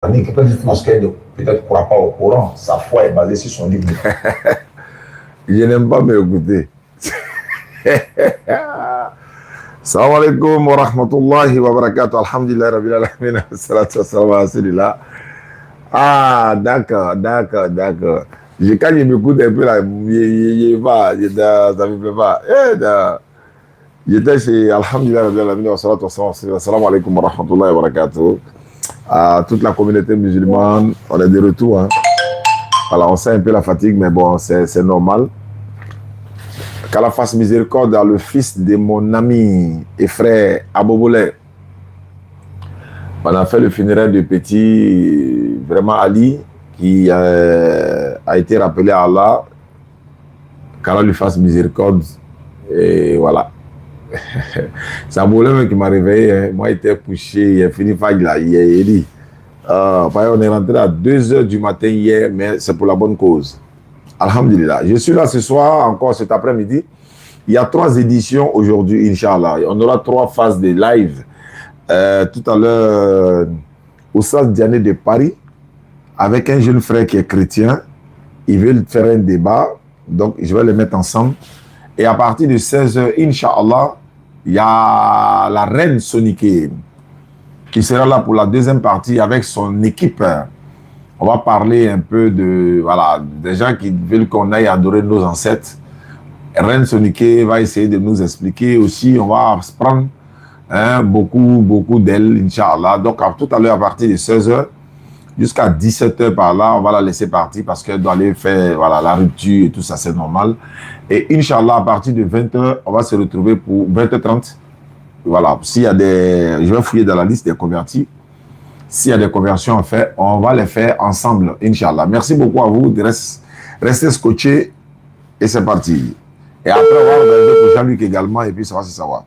Parce qu'elle ne peut-être croit pas au Coran. Sa foi est basée sur son livre. Je n'aime pas m'écouter. Salam alaikum wa rahmatullahi wa barakatuh. Alhamdulillah rabbil alamin. Salatu wassalamu ala rasulillah. Ah, d'accord. Quand je m'écoute un peu là, ça me plaît pas. J'étais chez Alhamdulillah rabbil alamin wa salatu wassalamu. Salam alaikum wa rahmatullahi wa barakatuh. À toute la communauté musulmane, on est de retour. Hein. Voilà, on sent un peu la fatigue, mais bon, c'est normal. Qu'Allah fasse miséricorde à le fils de mon ami et frère Abobolé. On a fait le funérail de petit, vraiment Ali, qui a été rappelé à Allah. Qu'Allah lui fasse miséricorde. Et voilà. C'est Abobolé qui m'a réveillé. Hein. Moi, j'étais couché, il a fini là. Il dit. On est rentré à 2h du matin hier, mais c'est pour la bonne cause. Alhamdulillah. Je suis là ce soir, encore cet après-midi. Il y a 3 éditions aujourd'hui, Inch'Allah. On aura 3 phases de live. Tout à l'heure, au Stade Diané de Paris, avec un jeune frère qui est chrétien. Ils veulent faire un débat, donc je vais les mettre ensemble. Et à partir de 16h, Inch'Allah, il y a la reine Soniké qui sera là pour la deuxième partie avec son équipe. On va parler un peu de, voilà, des gens qui veulent qu'on aille adorer nos ancêtres. Reine Soniké va essayer de nous expliquer aussi. On va se prendre beaucoup d'elle, Inch'Allah. Donc, tout à l'heure, à partir de 16h jusqu'à 17h par là, on va la laisser partir parce qu'elle doit aller faire voilà, la rupture et tout ça, c'est normal. Et Inch'Allah, à partir de 20h, on va se retrouver pour 20h30. Voilà, s'il y a des... Je vais fouiller dans la liste des convertis. S'il y a des conversions à faire, on va les faire ensemble, Inch'Allah. Merci beaucoup à vous de rester scotché et c'est parti. Et après, on va regarder pour Jean-Luc également et puis ça va se savoir.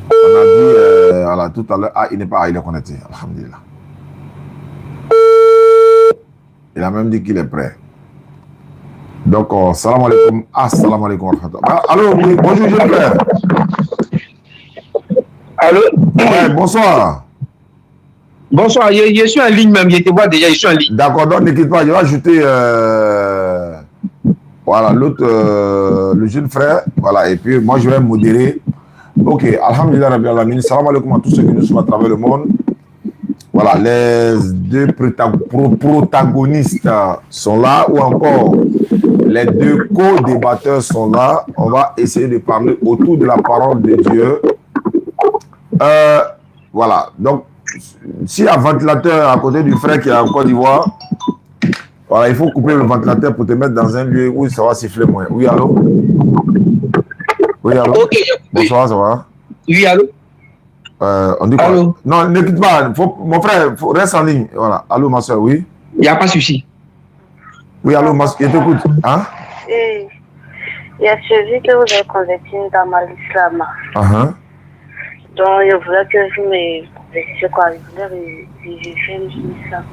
On a dit voilà, tout à l'heure, il n'est pas, il est connecté, alhamdulillah. Il a même dit qu'il est prêt. Donc, salam alaikum, salam alaikum. Allô, oui, bonjour, jeune frère. Allô? Ouais, bonsoir. Bonsoir, je suis en ligne même, je te vois déjà, je suis en ligne. D'accord, donc ne quitte pas, je vais ajouter voilà, l'autre, le jeune frère, voilà, et puis moi je vais modérer. Ok, alhamdulillah rabbil alamin, salam alaikum à tous ceux qui nous suivent à travers le monde. Voilà, les 2 protagonistes sont là, ou encore les 2 co-débatteurs sont là. On va essayer de parler autour de la parole de Dieu. Voilà, donc, s'il y a un ventilateur à côté du frère qui est en Côte d'Ivoire, voilà, il faut couper le ventilateur pour te mettre dans un lieu où ça va siffler moins. Oui, allô? Oui, allô? Ok. Bonsoir, ça va? Oui, allô? On dit quoi? Allô? Non, ne quitte pas. Mon frère, reste en ligne. Voilà. Allô, ma soeur, oui? Il n'y a pas de souci. Oui, allô, ma soeur, je t'écoute. Hein? Oui. Il y a celui que vous avez converti dans l'islam. Donc, je voulais que vous me convertissiez quoi? Je voulais réviser l'islam.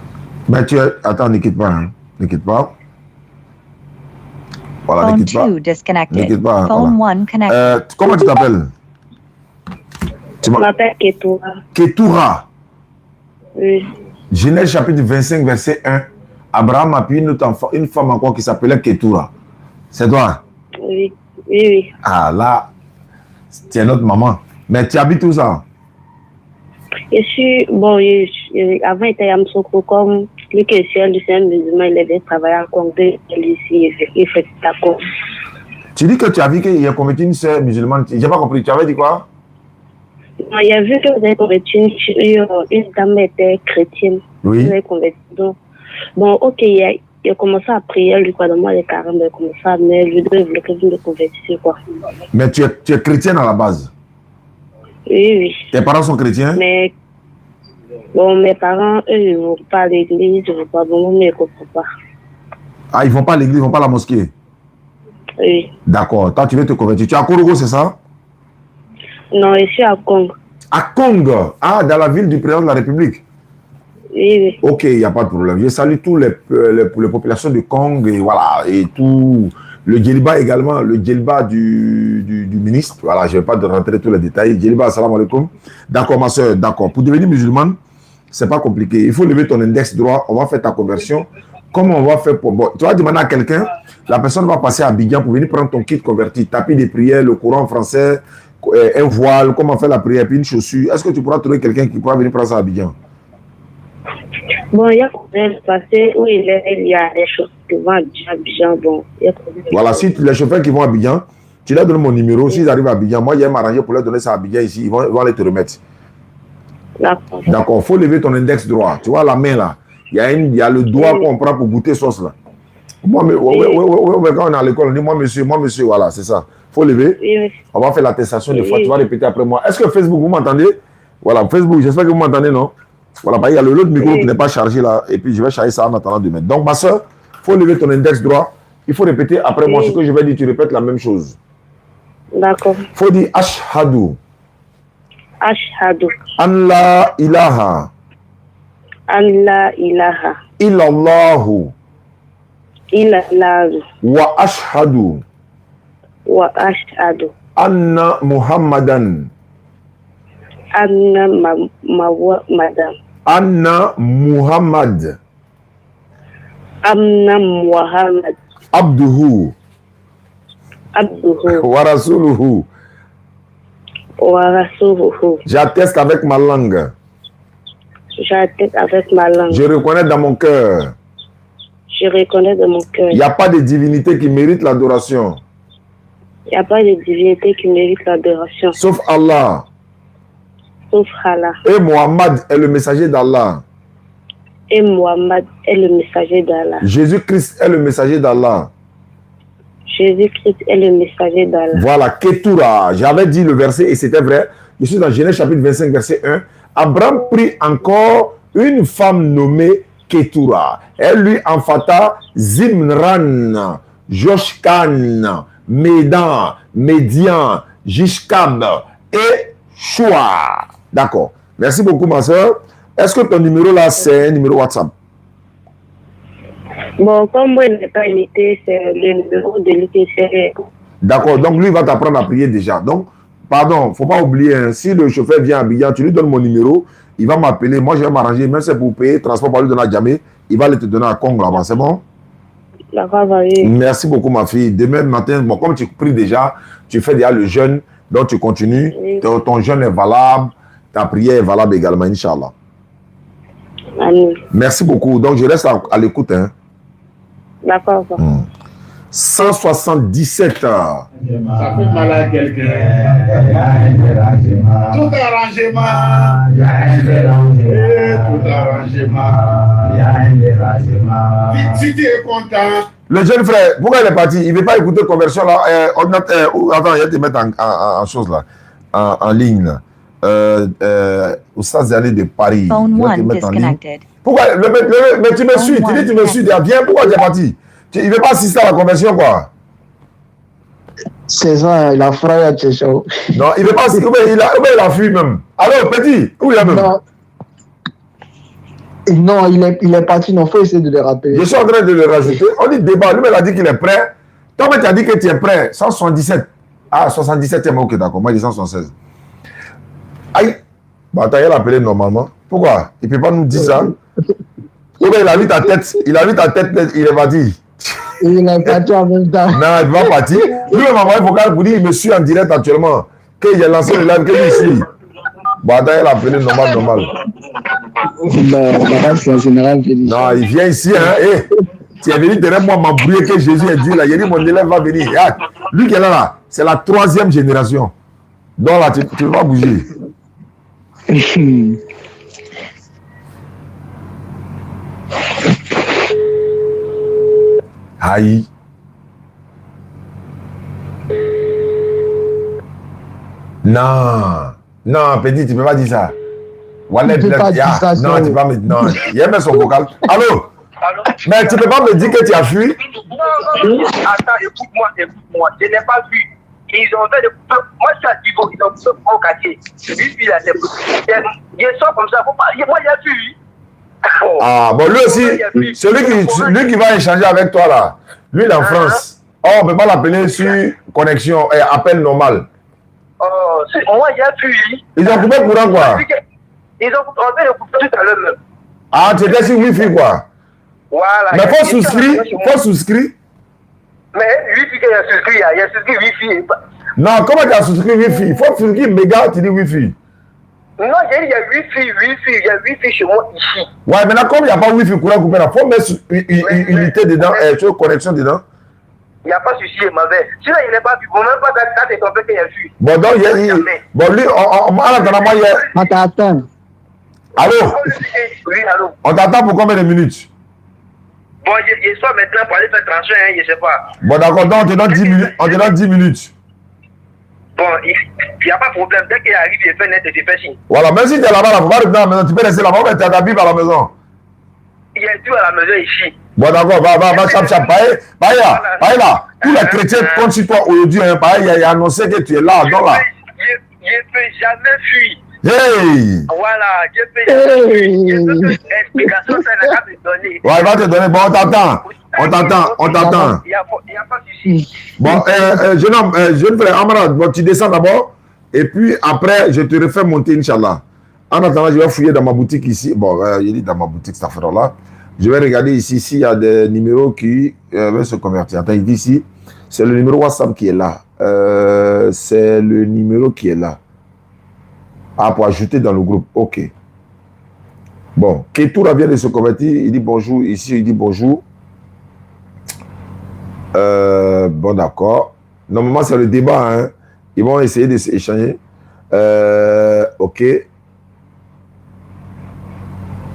Ben, attends, ne quitte pas. Hein. Ne quitte pas. Voilà, ne quitte pas. Ne quitte pas. Voilà. Comment tu t'appelles? Je m'appelle Ketoura. Ketoura. Oui. Genèse chapitre 25, verset 1. Abraham a pris une femme encore qui s'appelait Ketoura. C'est toi? Oui. Ah, là, c'est notre maman. Mais tu habites où ça? Je suis, avant, j'étais à Msoko, comme le chrétien du Saint musulman, il avait travaillé en Congo, ici, il fait d'accord. Tu dis que tu as vu qu'il a converti une sœur musulmane. J'ai pas compris. Tu avais dit quoi? Non, il a vu que vous avez converti une dame était chrétienne. Oui. Vous avez converti. Donc, bon, ok, il a commencé à prier, lui, quoi, dans moi, les carèmes, il a commencé à mais lui, il voulait que vous me convertissiez, quoi. Mais tu es chrétienne à la base? Oui. Tes parents sont chrétiens? Mais, bon, mes parents, eux, ils ne vont pas à l'église, ils ne vont pas, bon, mais ils ne comprennent pas. Ah, ils ne vont pas à l'église, ils ne vont pas à la mosquée? Oui. D'accord. Toi, tu veux te convertir. Tu es à Korogo, c'est ça? Non, je suis à Congo. À Congo? Ah, dans la ville du président de la République? Oui. Ok, il n'y a pas de problème. Je salue tous les populations de Congo et voilà, et tout. Le Djeliba également, le Djeliba du ministre. Voilà, je ne vais pas rentrer tous les détails. Djeliba, salam alaikum. D'accord, ma soeur, d'accord. Pour devenir musulmane, c'est pas compliqué. Il faut lever ton index droit, on va faire ta conversion. Comment on va faire pour... Bon, tu vas demander à quelqu'un, la personne va passer à Abidjan pour venir prendre ton kit converti, tapis des prières, le Coran français, un voile, comment faire la prière, puis une chaussure. Est-ce que tu pourras trouver quelqu'un qui pourra venir prendre ça à Abidjan? Bon, il y a combien de passé où il y a des choses qui vont à Abidjan. Bon, voilà, si les chauffeurs qui vont à Abidjan, tu leur donnes mon numéro. S'ils arrivent à Abidjan, moi, il y a m'arranger pour leur donner ça à Abidjan ici. Ils vont aller te remettre. D'accord, il faut lever ton index droit. Tu vois la main là. Il y a le doigt qu'on prend pour goûter sauce là. Moi, quand on est à l'école, on dit moi monsieur, voilà, c'est ça. Il faut lever. On va faire l'attestation de foi. Tu vas répéter après moi. Est-ce que Facebook, vous m'entendez? Voilà, Facebook, j'espère que vous m'entendez, non? Voilà, il y a l'autre micro qui n'est pas chargé là. Et puis je vais charger ça en attendant de mettre. Donc, ma soeur, il faut lever ton index droit. Il faut répéter après moi ce que je vais dire. Tu répètes la même chose. D'accord. Il faut dire Ashhadu. Ashhadu. An la ilaha. An la ilaha. Illallahu. Illallahu. Wa ashhadu. Wa ashhadu. Anna Muhammadan. Anna Muhammadan. Anna Muhammad. Anna Muhammad. Abduhu. Abduhu. Wa rasuluhu. Wa rasuluhu. J'atteste avec ma langue. J'atteste avec ma langue. Je reconnais dans mon cœur. Je reconnais dans mon cœur. Il n'y a pas de divinité qui mérite l'adoration. Il n'y a pas de divinité qui mérite l'adoration. Sauf Allah. Sauf Allah. Et Mohammed est le messager d'Allah. Et Mohammed est le messager d'Allah. Jésus-Christ est le messager d'Allah. Jésus-Christ est le messager d'Allah. Voilà, Ketura. J'avais dit le verset et c'était vrai. Je suis dans Genèse chapitre 25, verset 1. Abraham prit encore une femme nommée Ketura. Elle lui enfanta Zimran, Joshkan, Médan, Médian, Jishkab et Shua. D'accord. Merci beaucoup, ma soeur. Est-ce que ton numéro là, c'est un numéro WhatsApp? Bon, comme moi, il n'est pas limité, c'est le numéro de l'ITC. D'accord. Donc, lui, il va t'apprendre à prier déjà. Donc, pardon, il ne faut pas oublier, hein, si le chauffeur vient à Abidjan, tu lui donnes mon numéro, il va m'appeler. Moi, je vais m'arranger. Même si c'est pour payer transport par lui donner à Djamé, il va le te donner à Congo là-bas. C'est bon? D'accord, oui. Merci beaucoup, ma fille. Demain matin, bon, comme tu pries déjà, tu fais déjà le jeûne, donc tu continues. Oui. Ton jeûne est valable, ta prière est valable également, Inch'Allah. Amen. Merci beaucoup. Donc, je reste à l'écoute. Hein. D'accord. 177. Ça fait mal à quelqu'un. Tout arrangement. Si tu es content. Le jeune frère, pourquoi il est parti? Il ne veut pas écouter conversion là. Attends, il va te mettre en chose là. En ligne là. Au stade d'année de Paris. Phone one disconnected. Pourquoi? Mais tu me suis. Tu dis tu me suis. Viens, pourquoi tu es parti? Il ne veut pas assister à la conversion, quoi. C'est ça, il a frappé à Tchécho. Non, il ne veut pas assister. Il a fui même. Alors, petit, où il est même? Non, il est parti. Non, il faut essayer de le rappeler. Je suis en train de le rajouter. On dit débat. Lui, il a dit qu'il est prêt. Toi, tu as dit que tu es prêt. 177. Ah, 77e, ok, d'accord. Moi, je dis 176. Aïe. Bah, tu as l'appelé normalement. Pourquoi? Il ne peut pas nous dire ça. Il a vu ta tête. Il est parti. Il est parti en même temps. Non, il va partir. Lui, il m'a envoyé vocal pour dire il me suit en direct actuellement. Que j'ai lancé le live, que je suis. Bon, attends, il a appelé normal. Non, général. Non, il vient ici, hein. Hey, tu es venu derrière moi m'embrouiller que Jésus a dit là. Il a dit mon élève va venir. Ah, lui qui est là, c'est la 3e génération. Donc là, tu ne peux pas bouger. Aïe. Non, petit, tu ne peux pas dire ça. Wallet, non, tu peux pas me dire. Non, il y a même son vocal. Allô? Mais tu ne peux pas me dire que tu as fui? Non, attends, écoute-moi. Je n'ai pas vu. Ils ont fait moi, je suis à Divo, ils ont coupé mon quartier. Lui, là, je sors comme ça. Moi, j'ai vu. Ah, bon, lui aussi, celui qui va échanger avec toi là, lui, il est en France. Oh, on ne peut pas l'appeler sur connexion, appel normal. Moi, j'ai vu. Ils ont coupé le courant quoi? Ils ont enlevé le coupé tout à l'heure même. Ah, tu étais sur Wi-Fi, quoi. Voilà. Mais faut souscrire. Mais Wi-Fi, il y a souscrit Wi-Fi. Non, comment tu as souscrit Wi-Fi? Il faut souscrire méga, tu dis Wi-Fi. Non, j'ai dit, il y a Wi-Fi, il y a Wi-Fi chez moi ici. Ouais, maintenant, comme il n'y a pas Wi-Fi courant coupé, il faut mettre unité dedans, connexion dedans. Il n'y a pas de souci, il m'avait. Sinon, il n'est pas vu. Bon, même pas quand tu es tombé qu'il y a vu. Bon, donc, bon, lui, On t'attend. Allô? Oui, allô. On t'attend pour combien de minutes? Bon, je sors maintenant pour aller faire trancher, hein, je ne sais pas. Bon, d'accord, donc on te donne 10 minutes. On te donne 10 minutes. Bon, il n'y a pas de problème. Dès qu'il arrive, il fait net et tu fais signe. Voilà, même si tu es là-bas, il ne faut pas rester à la maison. Tu peux rester là-bas, mais tu as ta Bible à la maison. Il y a tout à la maison ici. Bon, d'accord, va, chap. Pareil là. Tous les chrétiens comptent sur toi aujourd'hui. Pareil, il a annoncé que tu es là, donc là. Je ne peux jamais fuir. Hey! Voilà, je peux jamais fuir. Je veux que l'explication, ça n'a qu'à me donner. Ouais, il va te donner. Bon, on t'attend. Il n'y a pas de souci. Bon, jeune frère, Amarad, bon, tu descends d'abord. Et puis après, je te refais monter, Inch'Allah. En attendant, je vais fouiller dans ma boutique ici. Bon, il dit dans ma boutique, cette affaire-là. Je vais regarder ici s'il y a des numéros qui veulent se convertir. Attends, il dit ici, c'est le numéro WhatsApp qui est là. C'est le numéro qui est là. Ah, pour ajouter dans le groupe. OK. Bon, Ketoura vient de se convertir. Il dit bonjour. Ici, il dit bonjour. Bon, d'accord. Normalement, c'est le débat. Hein. Ils vont essayer de s'échanger. OK.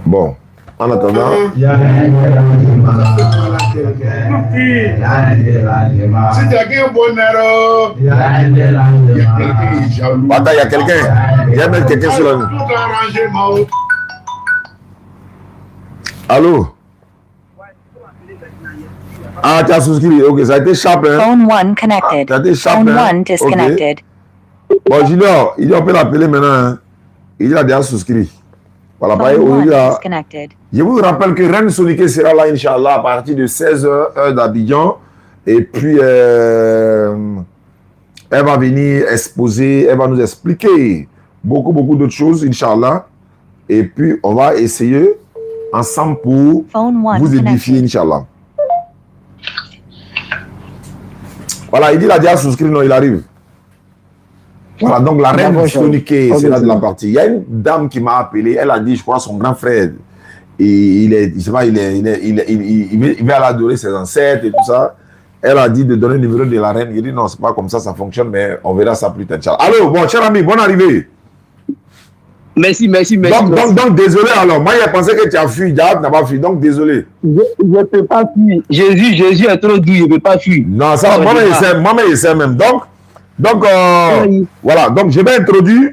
Bon. En attendant. Si tu as un bonheur, il y a quelqu'un qui est jaloux. Attends, il y a quelqu'un. Il y a même quelqu'un sur la ligne. Allô? Ah, tu as souscrit. OK, ça a été sharp. Hein? Phone 1 connected. Ça a été sharp. Phone hein? 1 disconnected. Okay. Bon, Junior, il dit on peut l'appeler maintenant. Hein? Il a déjà souscrit. Voilà, Phone 1 disconnected. Je vous rappelle que Reine Soniké sera là, Inch'Allah, à partir de 16h, heure d'Abidjan. Et puis, elle va venir exposer, elle va nous expliquer beaucoup d'autres choses, Inch'Allah. Et puis, on va essayer ensemble pour vous édifier, Inch'Allah. Voilà, il dit, il a déjà souscrit, non, il arrive. Voilà, donc la Reine Soniké, c'est là de la partie. Il y a une dame qui m'a appelé, elle a dit, je crois, son grand frère, et il va l'adorer ses ancêtres et tout ça. Elle a dit de donner le numéro de la reine. Il dit non, c'est pas comme ça fonctionne, mais on verra ça plus tard. Allô, bon, cher ami, bonne arrivée. Merci. Donc, désolé alors. Moi, j'ai pensé que tu as fui. Diab n'a pas fui, donc désolé. Je ne peux pas fuir. Jésus est trop doux, je ne peux pas fuir. Non, ça va, moi-même, je sais même. Donc, voilà. Donc, je vais introduire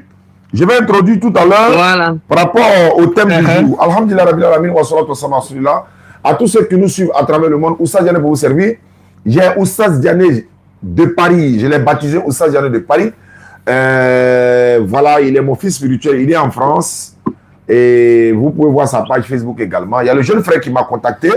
tout à l'heure par rapport au thème du jour. Alhamdulillah, Rabbil Alamin, wa salatu wa salam ala rasulillah. À tous ceux qui nous suivent à travers le monde, Oustaz Diané pour vous servir. J'ai Oustaz Diané de Paris. Je l'ai baptisé Oustaz Diané de Paris. Voilà, il est mon fils spirituel. Il est en France. Et vous pouvez voir sa page Facebook également. Il y a le jeune frère qui m'a contacté.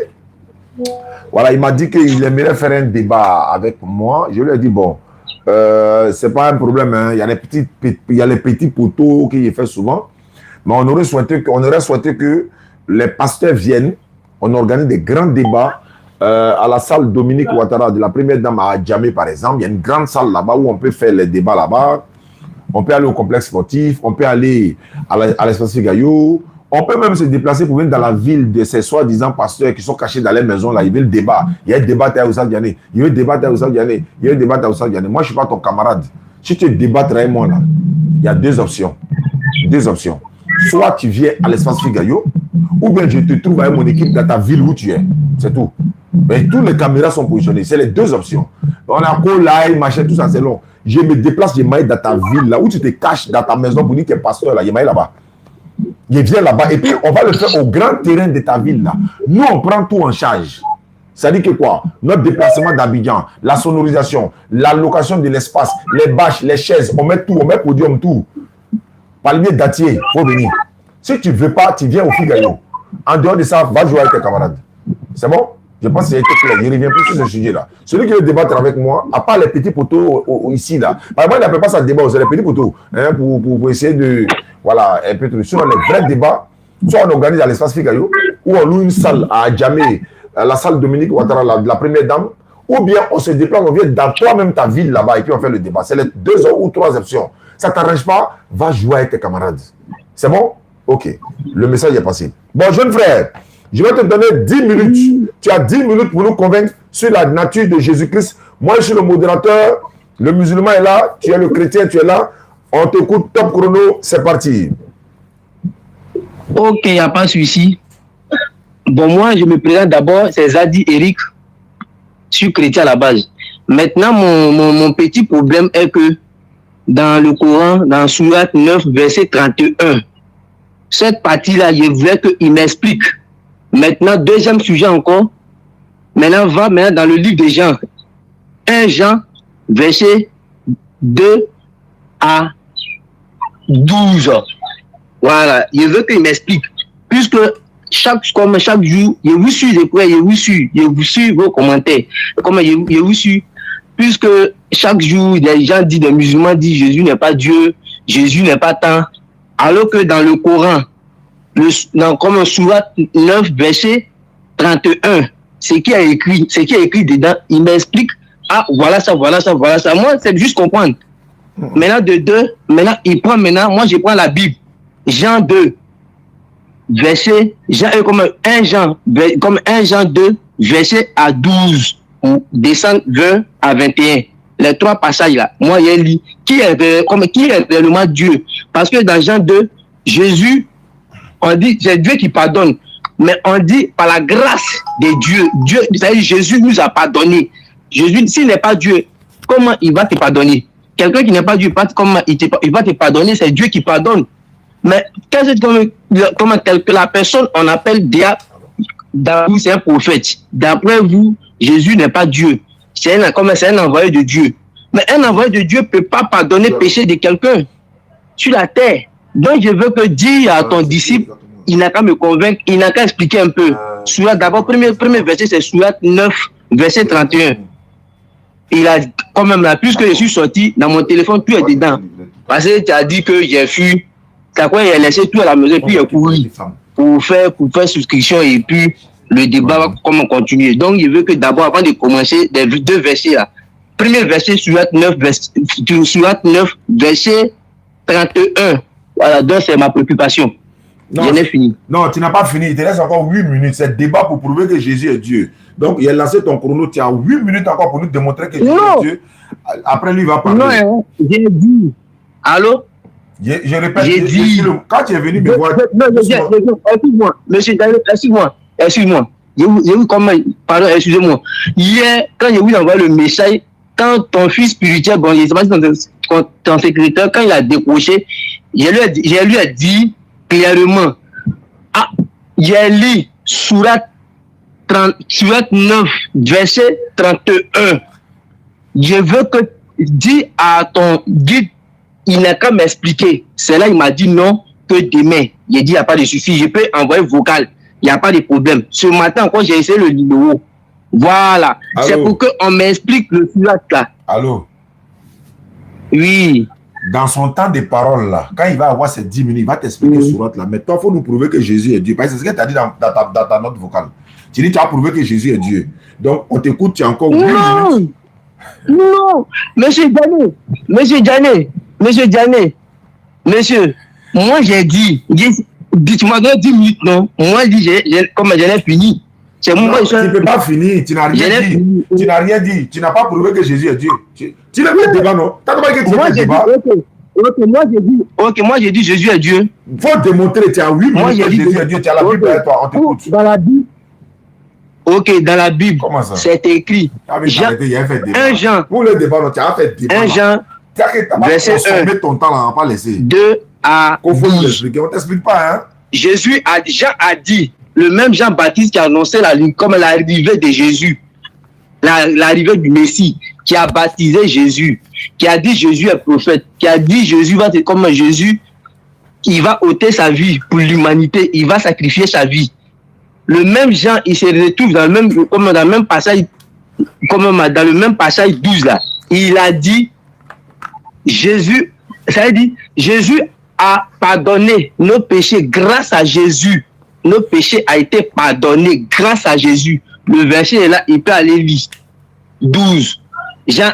Voilà, il m'a dit qu'il aimerait faire un débat avec moi. Je lui ai dit, bon, c'est pas un problème. Hein. Il y a les petits poteaux qu'il fait souvent. Mais on aurait souhaité que les pasteurs viennent. On organise des grands débats à la salle Dominique Ouattara de la première dame à Djamé, par exemple. Il y a une grande salle là-bas où on peut faire les débats là-bas. On peut aller au complexe sportif. On peut aller à l'espace Gaillot. On peut même se déplacer pour venir dans la ville de ces soi-disant pasteurs qui sont cachés dans les maisons là. Ils veulent débat. Il y a un débat à Oustaz Diané. Il y a un débat à Oustaz Diané. Il y a un débat à Oustaz Diané. Moi, je ne suis pas ton camarade. Si tu débattes avec moi là, il y a deux options. Soit tu viens à l'espace Figayo, ou bien je te trouve avec mon équipe dans ta ville où tu es. C'est tout. Mais toutes les caméras sont positionnées. C'est les deux options. On a quoi là, machin, tout ça, c'est long. Je me déplace, je m'aille dans ta ville là, où tu te caches dans ta maison pour dire que tu es pasteur là, je m'aille là-bas. Je viens là-bas et puis on va le faire au grand terrain de ta ville là. Nous, on prend tout en charge. Ça dit que quoi? Notre déplacement d'Abidjan, la sonorisation, la location de l'espace, les bâches, les chaises, on met tout, on met podium, tout. Palmier dattier, il faut venir. Si tu ne veux pas, tu viens au Figayo. En dehors de ça, va jouer avec tes camarades. C'est bon? Je pense que c'est clair. Je ne reviens plus sur ce sujet-là. Celui qui veut débattre avec moi, à part les petits poteaux ici, là. Par exemple, il n'appelle pas ça débat, c'est les petits poteaux. Hein, pour essayer voilà, un peu tout. Sinon, les vrais débats, soit on organise à l'espace Figaro, ou on loue une salle à Djamé, la salle Dominique Ouattara, la première dame, ou bien on se déplace, on vient dans toi-même ta ville là-bas et puis on fait le débat. C'est les 2 ou 3 options. Ça ne t'arrange pas, va jouer avec tes camarades. C'est bon? Ok. Le message est passé. Bon, jeune frère, je vais te donner 10 minutes. Tu as 10 minutes pour nous convaincre sur la nature de Jésus-Christ. Moi, je suis le modérateur. Le musulman est là. Tu es le chrétien, tu es là. On t'écoute, top chrono, c'est parti. Ok, il n'y a pas de souci. Bon, moi, je me présente d'abord, c'est Zadi Eric. Je suis chrétien à la base. Maintenant, mon petit problème est que dans le Coran, dans Sourate 9, verset 31, cette partie-là, je voulais qu'il m'explique. Maintenant, deuxième sujet encore. Maintenant, va maintenant dans le livre de Jean. 1 Jean, verset 2 à 12. Voilà, je veux qu'il m'explique. Puisque chaque jour, je vous suis de près, je vous suis vos commentaires. Comme je vous suis, puisque chaque jour, des gens disent, des musulmans disent Jésus n'est pas Dieu, Jésus n'est pas tant. Alors que dans le Coran, comme Sourate 9, verset 31, ce qui est écrit dedans, il m'explique, ah, voilà ça. Moi, c'est juste comprendre. Maintenant, il prend maintenant, moi, je prends la Bible. Jean 2, verset, comme 1 Jean 2, verset à 12, descend 20 à 21. Les 3 passages là, moi, j'ai lu, qui est réellement Dieu? Parce que dans Jean 2, Jésus, on dit, c'est Dieu qui pardonne. Mais on dit, par la grâce de Dieu, c'est-à-dire Jésus nous a pardonné. Jésus, s'il n'est pas Dieu, comment il va te pardonner? Quelqu'un qui n'est pas Dieu, comment il va te pardonner? C'est Dieu qui pardonne. Mais comment la personne, on appelle diable, c'est un prophète. D'après vous, Jésus n'est pas Dieu. C'est un envoyé de Dieu. Mais un envoyé de Dieu ne peut pas pardonner le péché de quelqu'un sur la terre. Donc, je veux que dire à ton disciple, il n'a qu'à me convaincre, il n'a qu'à expliquer un peu. D'abord, premier verset, c'est Sourate 9, verset 31. Il a quand même là, puisque je suis sorti, dans mon téléphone, tout est dedans. Parce que tu as dit que j'ai fui, t'as quoi, il a laissé tout à la maison, puis il a couru pour faire souscription et puis le débat va comment continuer. Donc, je veux que d'abord, avant de commencer, les 2 versets là. Premier verset, Sourate 9, verset 31. Voilà, donc c'est ma préoccupation. Non, je n'ai fini. Non, tu n'as pas fini. Il te reste encore 8 minutes. C'est le débat pour prouver que Jésus est Dieu. Donc, il a lancé ton chrono. Tu as 8 minutes encore pour nous démontrer que Jésus est Dieu. Après, lui, il va parler. Non, j'ai dit. Allô? Je répète, j'ai dit. Quand tu es venu me voir. Non, excuse-moi. Monsieur Daniel, excuse-moi. Pardon, excusez-moi. Hier, quand j'ai voulu envoyer le message, quand ton fils spirituel, bon, je ne sais pas si ton secrétaire, quand il a décroché, je lui ai dit clairement, ah, j'ai lu Sourate 9, verset 31. Je veux que dis à ton guide, il n'a qu'à m'expliquer. C'est là il m'a dit non, que demain. J'ai dit, il n'y a pas de souci, je peux envoyer vocal. Il n'y a pas de problème. Ce matin encore, j'ai essayé le numéro. Voilà. Allô? C'est pour qu'on m'explique le Sourate là. Allô? Oui. Dans son temps de parole là, quand il va avoir ces 10 minutes, il va t'expliquer Sourate là. Mais toi, il faut nous prouver que Jésus est Dieu. Parce que c'est ce que tu as dit dans ta note vocale. Tu dis, tu as prouvé que Jésus est Dieu. Donc, on t'écoute, tu as encore 8 minutes. Non, monsieur Diané, moi j'ai dit, tu m'as donné 10 minutes, non? Moi, je dis, comme je l'ai fini. C'est moi, tu ne peux pas finir, tu n'as rien dit. Tu n'as rien dit, tu n'as pas prouvé que Jésus est Dieu. Tu n'as pas le débat, non? Tu n'as pas dit que tu as le débat. Moi j'ai dit Jésus est Dieu. Il faut démontrer, tu as 8 minutes que Jésus est Dieu, tu as la Bible avec toi, on t'écoute. Dans la Bible. Ok, dans la Bible, c'est écrit. Un Jean. Pour le débat, tu as fait débat. Un Jean. Verset 1. Ton temps là, on va pas laisser. 2 à 12. On t'explique pas, hein? Jean a dit, le même Jean-Baptiste qui a annoncé comme l'arrivée de Jésus, l'arrivée du Messie, qui a baptisé Jésus, qui a dit Jésus est prophète, qui a dit Jésus va être comme Jésus, il va ôter sa vie pour l'humanité, il va sacrifier sa vie. Le même Jean, il se retrouve dans le même passage, dans le même passage 12 là. Il a dit, Jésus a pardonné nos péchés grâce à Jésus. Nos péchés a été pardonnés grâce à Jésus. Le verset est là, il peut aller lire. 12. Jean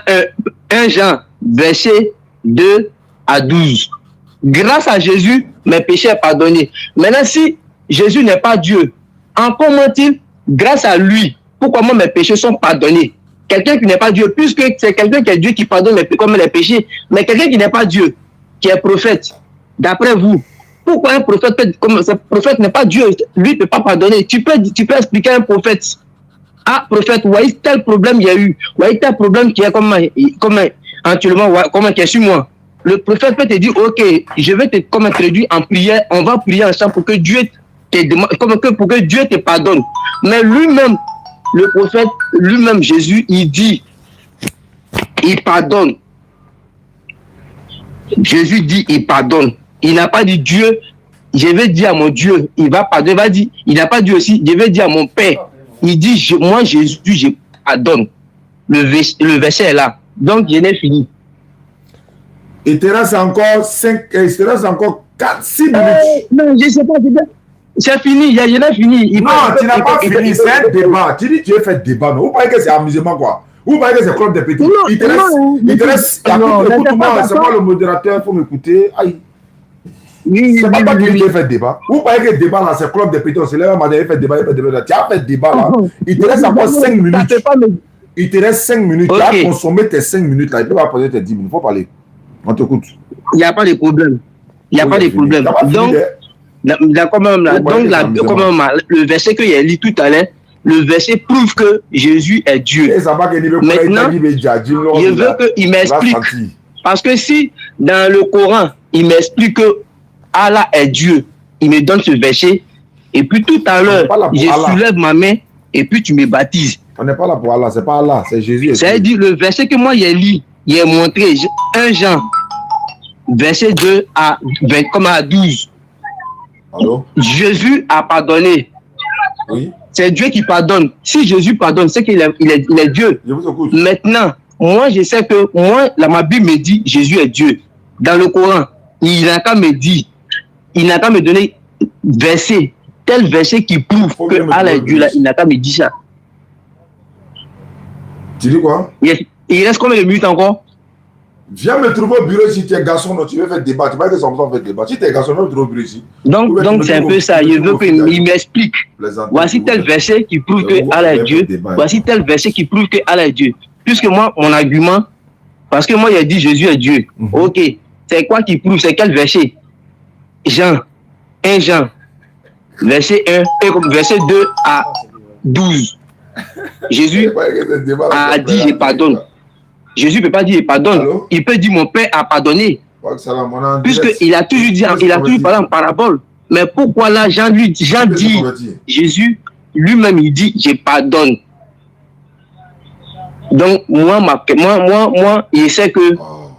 1 Jean, verset 2 à 12. Grâce à Jésus, mes péchés sont pardonnés. Maintenant, si Jésus n'est pas Dieu, encore ment-il, grâce à lui, pourquoi moi mes péchés sont pardonnés? Quelqu'un qui n'est pas Dieu, puisque c'est quelqu'un qui est Dieu qui pardonne comme les péchés, mais quelqu'un qui n'est pas Dieu, qui est prophète, d'après vous, pourquoi un prophète, comme ce prophète n'est pas Dieu, lui ne peut pas pardonner? Tu peux expliquer à un prophète, ah prophète, voyez tel problème il y a eu, voyez tel problème qui est comme actuellement, comment qui est sur moi. Le prophète peut te dire, ok, je vais te comme introduire en prière, on va prier ensemble pour que Dieu pour que Dieu te pardonne. Mais lui-même, le prophète, lui-même Jésus, il dit, il pardonne. Jésus dit, il pardonne. Il n'a pas dit Dieu, je vais dire à mon Dieu, il va pardonner, il va dire, il n'a pas dit aussi, je vais dire à mon Père. Il dit, moi Jésus, je pardonne. Le verset est là. Donc, je n'ai fini. Il te reste encore 6 minutes. Non, je ne sais pas. C'est fini, je n'ai fini. Non, tu n'as pas fini, c'est un débat. Tu dis que tu veux faire débat, non? Vous croyez que c'est amusement, quoi? Vous croyez que c'est club de petits? Il te reste, écoute-moi, c'est moi le modérateur, il faut m'écouter. Aïe. C'est pas toi qui veux faire débat. Vous croyez que le débat là, c'est club de petits, on se lève un matin, il fait débat. Tu as fait débat là. Il te reste encore 5 minutes. Il te reste 5 minutes. Tu as consommé tes 5 minutes là. Il ne peut pas poser tes 10 minutes. Il faut parler. On t'écoute. Il n'y a pas de problème. Il n'y a pas de problème. Donc, le verset que j'ai lu tout à l'heure, le verset prouve que Jésus est Dieu. Maintenant, je veux qu'il m'explique. Parce que si dans le Coran, il m'explique que Allah est Dieu, il me donne ce verset, et puis tout à l'heure, je soulève ma main, et puis tu me baptises. On n'est pas là pour Allah, c'est pas Allah, c'est Jésus. C'est-à-dire le verset que moi j'ai lu, il est montré, 1 Jean, verset 2 à 20, comme à 12. Allô? Jésus a pardonné. Oui. C'est Dieu qui pardonne. Si Jésus pardonne, c'est qu'il est Dieu. Je vous écoute. Maintenant, moi je sais que ma Bible me dit Jésus est Dieu. Dans le Coran, il n'a qu'à me dire, il n'a qu'à me donner tel verset qui prouve que Allah est Dieu là, il n'a qu'à me dire ça. Tu dis quoi? Il reste combien de minutes encore? Viens me trouver au bureau si tu es garçon, tu veux faire débat. Tu vas être sans faire débat. Si tu es garçon, viens me trouver au bureau ici. Donc c'est un peu ça. Je veux qu'il m'explique. Voici tel verset qui prouve que Allah est Dieu. Voici tel verset qui prouve que Allah est Dieu. Puisque moi, mon argument, parce que moi, il a dit Jésus est Dieu. Ok. C'est quoi qui prouve? C'est quel verset? 1 Jean, verset 1, verset 2 à 12. Jésus a dit je pardonne. Jésus ne peut pas dire je pardonne. Allô? Il peut dire mon Père a pardonné. Puisqu'il a toujours dit, il a toujours parlé en parabole. Mais pourquoi là, Jean dit, Jésus lui-même, il dit je pardonne. Donc, moi, je sais que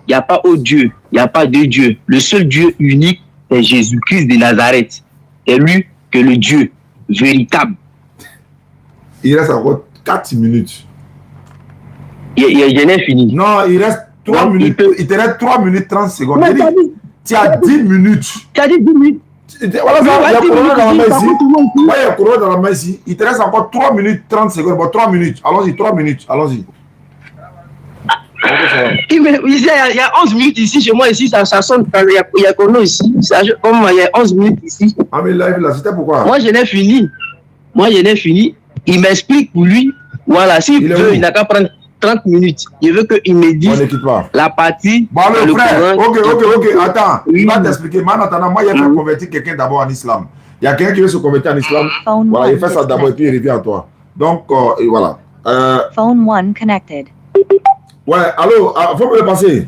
il n'y a pas autre Dieu, il n'y a pas deux dieux. Le seul Dieu unique, c'est Jésus-Christ de Nazareth. C'est lui que le Dieu véritable. Il reste encore 4 minutes. Je n'ai fini. Non, il reste 3 minutes. Il te reste 3 minutes 30 secondes. Tu as 10 minutes. Tu as dit 10 minutes. Voilà, il y a Corona dans la main ici. Il y a Corona dans la main ici. Il te reste encore 3 minutes 30 secondes. Bon, 3 minutes. Allons-y, 3 minutes. Allons-y. Il y a 11 minutes ici, chez moi ici, ça sonne. Il y a Corona ici. Comme il y a 11 minutes ici. Ah, mais live là, c'était pourquoi? Moi, je n'ai fini. Il m'explique pour lui. Voilà, s'il veut, il n'a qu'à prendre 30 minutes. Je veux qu'il me dise la partie. Bon, le frère, ok, attends. Oui. Il va t'expliquer. Maintenant, moi, il a fait convertir quelqu'un d'abord en islam. Il y a quelqu'un qui veut se convertir en islam. Voilà, il fait ça d'abord et puis il revient à toi. Donc, et voilà. Phone 1 connected. Ouais, allô, faut me le passer.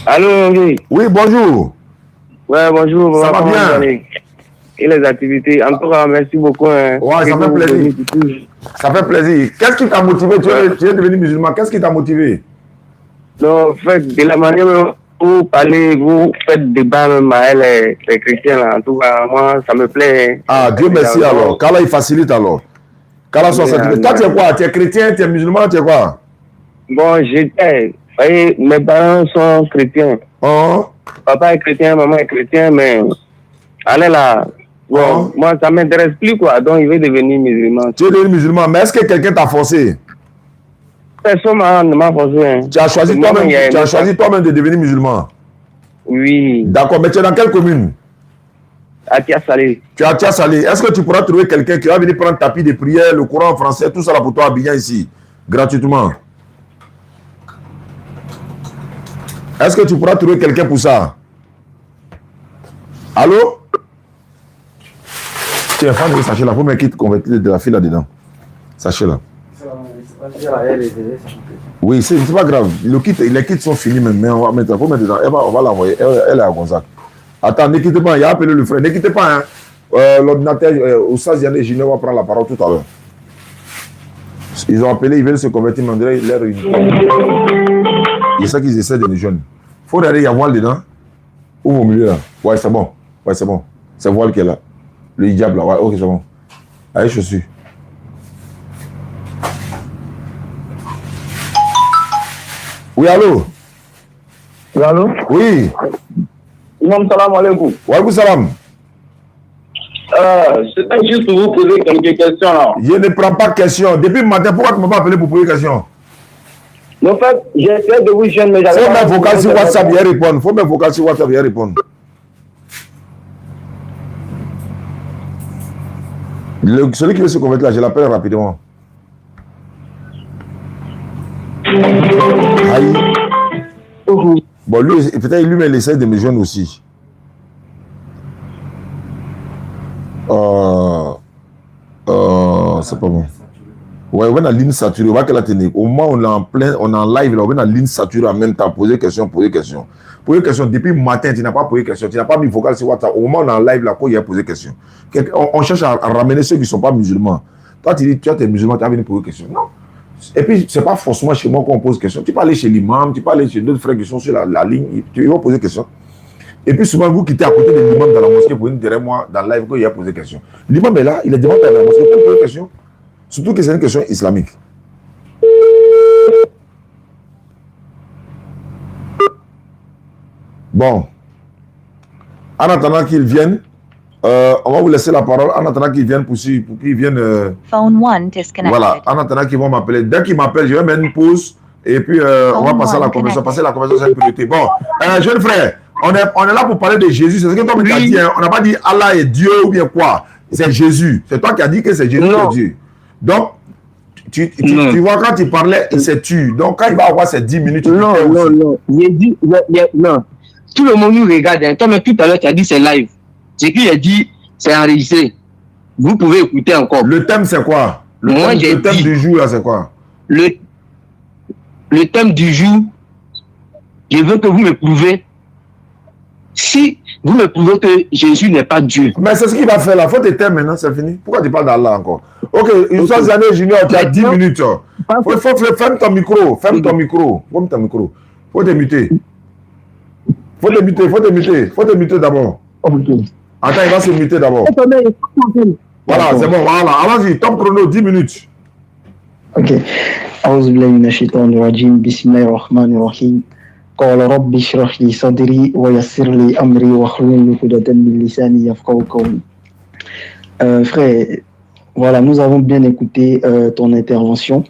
Allô, oui. Oui, bonjour. Ouais, bonjour. Ça va bien? Et les activités. En tout cas, merci beaucoup. Hein. Ouais, ça fait plaisir. Ça fait plaisir. Qu'est-ce qui t'a motivé? Tu es devenu musulman. Qu'est-ce qui t'a motivé? Non, en fait, de la manière où vous parlez, vous faites débat même à les chrétiens. Là. En tout cas, moi, ça me plaît. Ah, Dieu merci alors. Qu'Allah, il facilite alors. Qu'Allah soit satisfait. Toi, tu es quoi? Tu es chrétien, tu es musulman, tu es quoi? Bon, j'étais. voyez, mes parents sont chrétiens. Oh. Papa est chrétien, maman est chrétien, mais allez là. Bon, moi, ça ne m'intéresse plus, quoi. Donc, il veut devenir musulman. Tu es devenu musulman, mais est-ce que quelqu'un t'a forcé? Personne ne m'a forcé. Hein. Tu as choisi toi-même de devenir musulman? Oui. D'accord, mais tu es dans quelle commune? À Tia-Salé. Tu es à Tia-Salé. Est-ce que tu pourras trouver quelqu'un qui va venir prendre tapis de prière, le Coran en français, tout ça là pour toi à Abidjan ici, gratuitement? Est-ce que tu pourras trouver quelqu'un pour ça? Allô? Tiens, prends le sachet là, faut mettre convertir de la fille là-dedans. Sachet là. Oui, c'est pas grave. Les kits sont finis même, mais on va mettre, faut mettre dedans. On va l'envoyer. Elle est à Gonzague. Attends, ne quittez pas, il a appelé le frère. Ne quittez pas, hein. L'ordinateur, Oussaz Yanné Junior va prendre la parole tout à l'heure. Ils ont appelé, ils veulent se convertir, mais on dirait l'air une. C'est ça qu'ils essaient de nous joindre. Faut regarder, il y a voile dedans. Où au milieu là? Ouais, c'est bon. Ouais, c'est bon. C'est voile qui est là. Le hijab là. Ouais, ok, c'est bon. Allez, je suis. Oui, allô? Oui, allô? Oui. Imam, salam alaikum. Wa alaikum salam. C'était juste pour vous poser quelques questions là. Je ne prends pas question. Depuis le matin, pourquoi tu ne m'as pas appelé pour poser question? En fait, j'ai essayé de vous joindre, mais j'avais. Faut mettre vocal sur WhatsApp, il répondre. Faut mettre vocal sur WhatsApp, il répondre. Celui qui veut se convertir là, je l'appelle rapidement. Aïe. Bon, lui, peut-être lui, mais il essaie de me joindre aussi. C'est pas bon. Ouais, on va dans la ligne saturée, on va que la tenir. Au moment où on est en plein, on est en live, là, on va dans la ligne saturée en même temps, poser question. Poser question, depuis le matin, tu n'as pas posé question, tu n'as pas mis vocal sur WhatsApp. Au moment où on est en live, là, il y a posé question. On cherche à ramener ceux qui ne sont pas musulmans. Toi, tu dis, tu es musulman, tu as venu poser question. Non. Et puis, ce n'est pas forcément chez moi qu'on pose question. Tu peux aller chez l'imam, tu peux aller chez d'autres frères qui sont sur la ligne, ils vont poser question. Et puis, souvent, vous qui êtes à côté de l'imam dans la mosquée, pour venir derrière moi, dans le live, il a posé question. L'imam est là, il est devant dans la mosquée pour poser question. Surtout que c'est une question islamique. Bon. En attendant qu'ils viennent, on va vous laisser la parole. En attendant qu'ils viennent pour qu'ils viennent. Phone 1 disconnected. Voilà. En attendant qu'ils vont m'appeler. Dès qu'ils m'appellent, je vais mettre une pause. Et puis, on va passer à la conversation. Passer la conversation, c'est une priorité. Bon, jeune frère, on est là pour parler de Jésus. C'est ce que toi, tu as dit. Hein. On n'a pas dit Allah est Dieu ou bien quoi. C'est Jésus. C'est toi qui as dit que c'est Jésus qui est Dieu. Donc, tu vois, quand tu parlais, c'est tu. Donc, quand il va avoir ces 10 minutes, non. Il dit, non. Tout le monde nous regarde. Hein. Toi, mais tout à l'heure, tu as dit c'est live. Ce qu'il a dit, c'est enregistré. Vous pouvez écouter encore. Le thème, c'est quoi? Le thème du jour, là, c'est quoi? Le thème du jour, je veux que vous me prouvez. Si vous me prouvez que Jésus n'est pas Dieu. Mais c'est ce qu'il va faire là. Faut te taire maintenant, c'est fini. Pourquoi tu parles d'Allah encore? Ok, une fois Yanné Junior, tu as 10 minutes. Ferme ton micro. Ferme ton micro. Faut te muter. Faut te muter d'abord. Attends, il va se muter d'abord. Voilà, c'est bon. Voilà. Allons-y, top chrono, 10 minutes. Ok. أعوذ بالله من الشيطان الرجيم بسم الله الرحمن الرحيم قال رب اشرح لي صدري ويسر لي أمري واحلل عقدة من لساني يفقهوا قولي. Frère, voilà, nous avons bien écouté ton intervention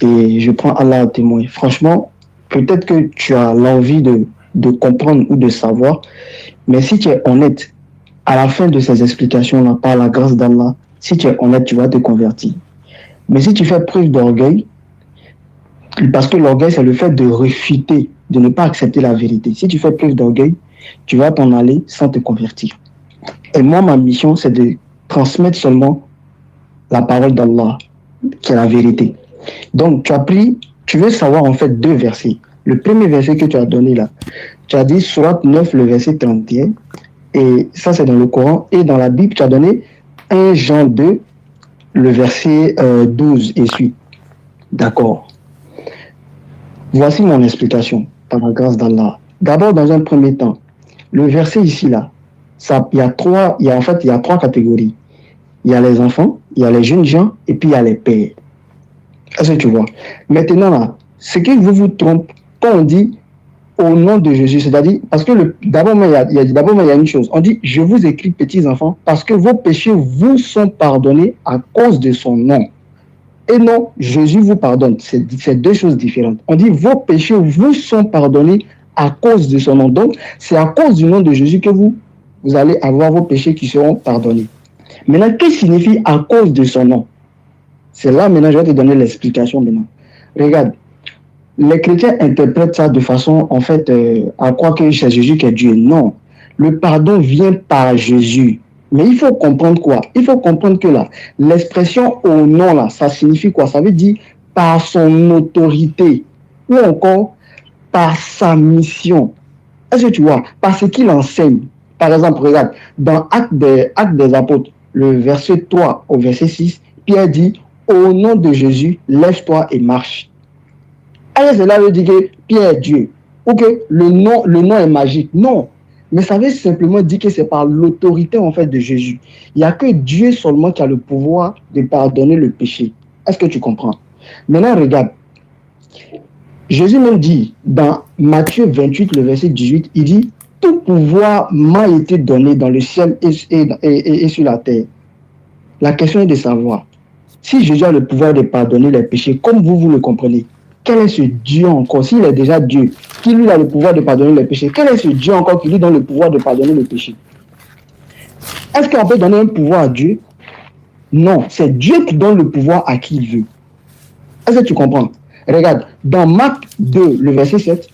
et je prends Allah à témoin. Franchement, peut-être que tu as l'envie de comprendre ou de savoir, mais si tu es honnête, à la fin de ces explications-là, par la grâce d'Allah, si tu es honnête, tu vas te convertir. Mais si tu fais preuve d'orgueil, parce que l'orgueil, c'est le fait de refuter, de ne pas accepter la vérité. Si tu fais preuve d'orgueil, tu vas t'en aller sans te convertir. Et moi, ma mission, c'est de transmettre seulement la parole d'Allah, qui est la vérité. Donc, tu veux savoir en fait 2 versets. Le premier verset que tu as donné là, tu as dit Surat 9, le verset 31, et ça c'est dans le Coran, et dans la Bible, tu as donné 1 Jean 2, le verset 12 et suite. D'accord. Voici mon explication, par la grâce d'Allah. D'abord, dans un premier temps, le verset ici là, il y a 3 catégories. Il y a les enfants, il y a les jeunes gens, et puis il y a les pères. Est-ce que tu vois? Maintenant là, ce qui vous trompe, quand on dit au nom de Jésus, c'est-à-dire, parce que d'abord, il y a une chose. On dit, je vous écris, petits enfants, parce que vos péchés vous sont pardonnés à cause de son nom. Et non, Jésus vous pardonne. C'est deux choses différentes. On dit, vos péchés vous sont pardonnés à cause de son nom. Donc, c'est à cause du nom de Jésus que vous allez avoir vos péchés qui seront pardonnés. Maintenant, qu'est-ce que signifie à cause de son nom? C'est là, maintenant, je vais te donner l'explication maintenant. Regarde, les chrétiens interprètent ça de façon, en fait, à croire que c'est Jésus qui est Dieu. Non, le pardon vient par Jésus. Mais il faut comprendre quoi? Il faut comprendre que là, l'expression au nom, là, ça signifie quoi? Ça veut dire par son autorité ou encore par sa mission. Est-ce que tu vois? Par ce qu'il enseigne. Par exemple, regarde, dans Actes des Apôtres, le verset 3 au verset 6, Pierre dit, au nom de Jésus, lève-toi et marche. Alors cela veut dire que Pierre est Dieu. Ou que le nom est magique. Non. Mais ça veut simplement dire que c'est par l'autorité en fait de Jésus. Il n'y a que Dieu seulement qui a le pouvoir de pardonner le péché. Est-ce que tu comprends? Maintenant, regarde. Jésus même dit dans Matthieu 28, le verset 18, il dit, tout pouvoir m'a été donné dans le ciel et sur la terre. La question est de savoir, si Jésus a le pouvoir de pardonner les péchés, comme vous le comprenez, quel est ce Dieu encore? S'il est déjà Dieu, qui lui a le pouvoir de pardonner les péchés, quel est ce Dieu encore qui lui donne le pouvoir de pardonner les péchés? Est-ce qu'on peut donner un pouvoir à Dieu? Non, c'est Dieu qui donne le pouvoir à qui il veut. Est-ce que tu comprends? Regarde, dans Marc 2, le verset 7,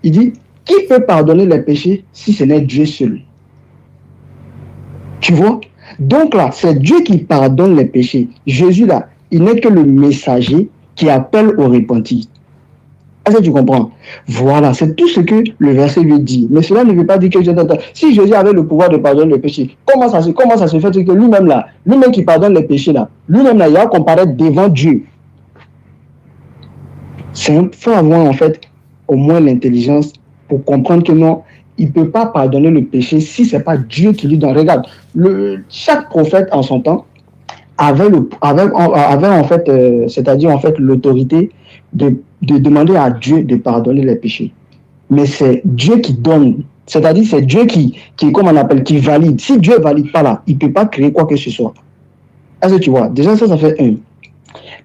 il dit, qui peut pardonner les péchés si ce n'est Dieu seul? Tu vois? Donc là, c'est Dieu qui pardonne les péchés. Jésus là, il n'est que le messager qui appelle au repentir. Est-ce que tu comprends? Voilà, c'est tout ce que le verset veut dire. Mais cela ne veut pas dire que si Jésus avait le pouvoir de pardonner les péchés, comment ça se fait que lui-même qui pardonne les péchés là, lui-même là, il va comparaître devant Dieu. Il faut avoir en fait au moins l'intelligence pour comprendre que non, il ne peut pas pardonner le péché si ce n'est pas Dieu qui lui donne. Regarde, chaque prophète en son temps avait en fait, c'est-à-dire en fait l'autorité de demander à Dieu de pardonner les péchés. Mais c'est Dieu qui donne, c'est-à-dire c'est Dieu qui comme on appelle, qui valide. Si Dieu ne valide pas là, il ne peut pas créer quoi que ce soit. Est-ce que tu vois? Déjà ça fait un.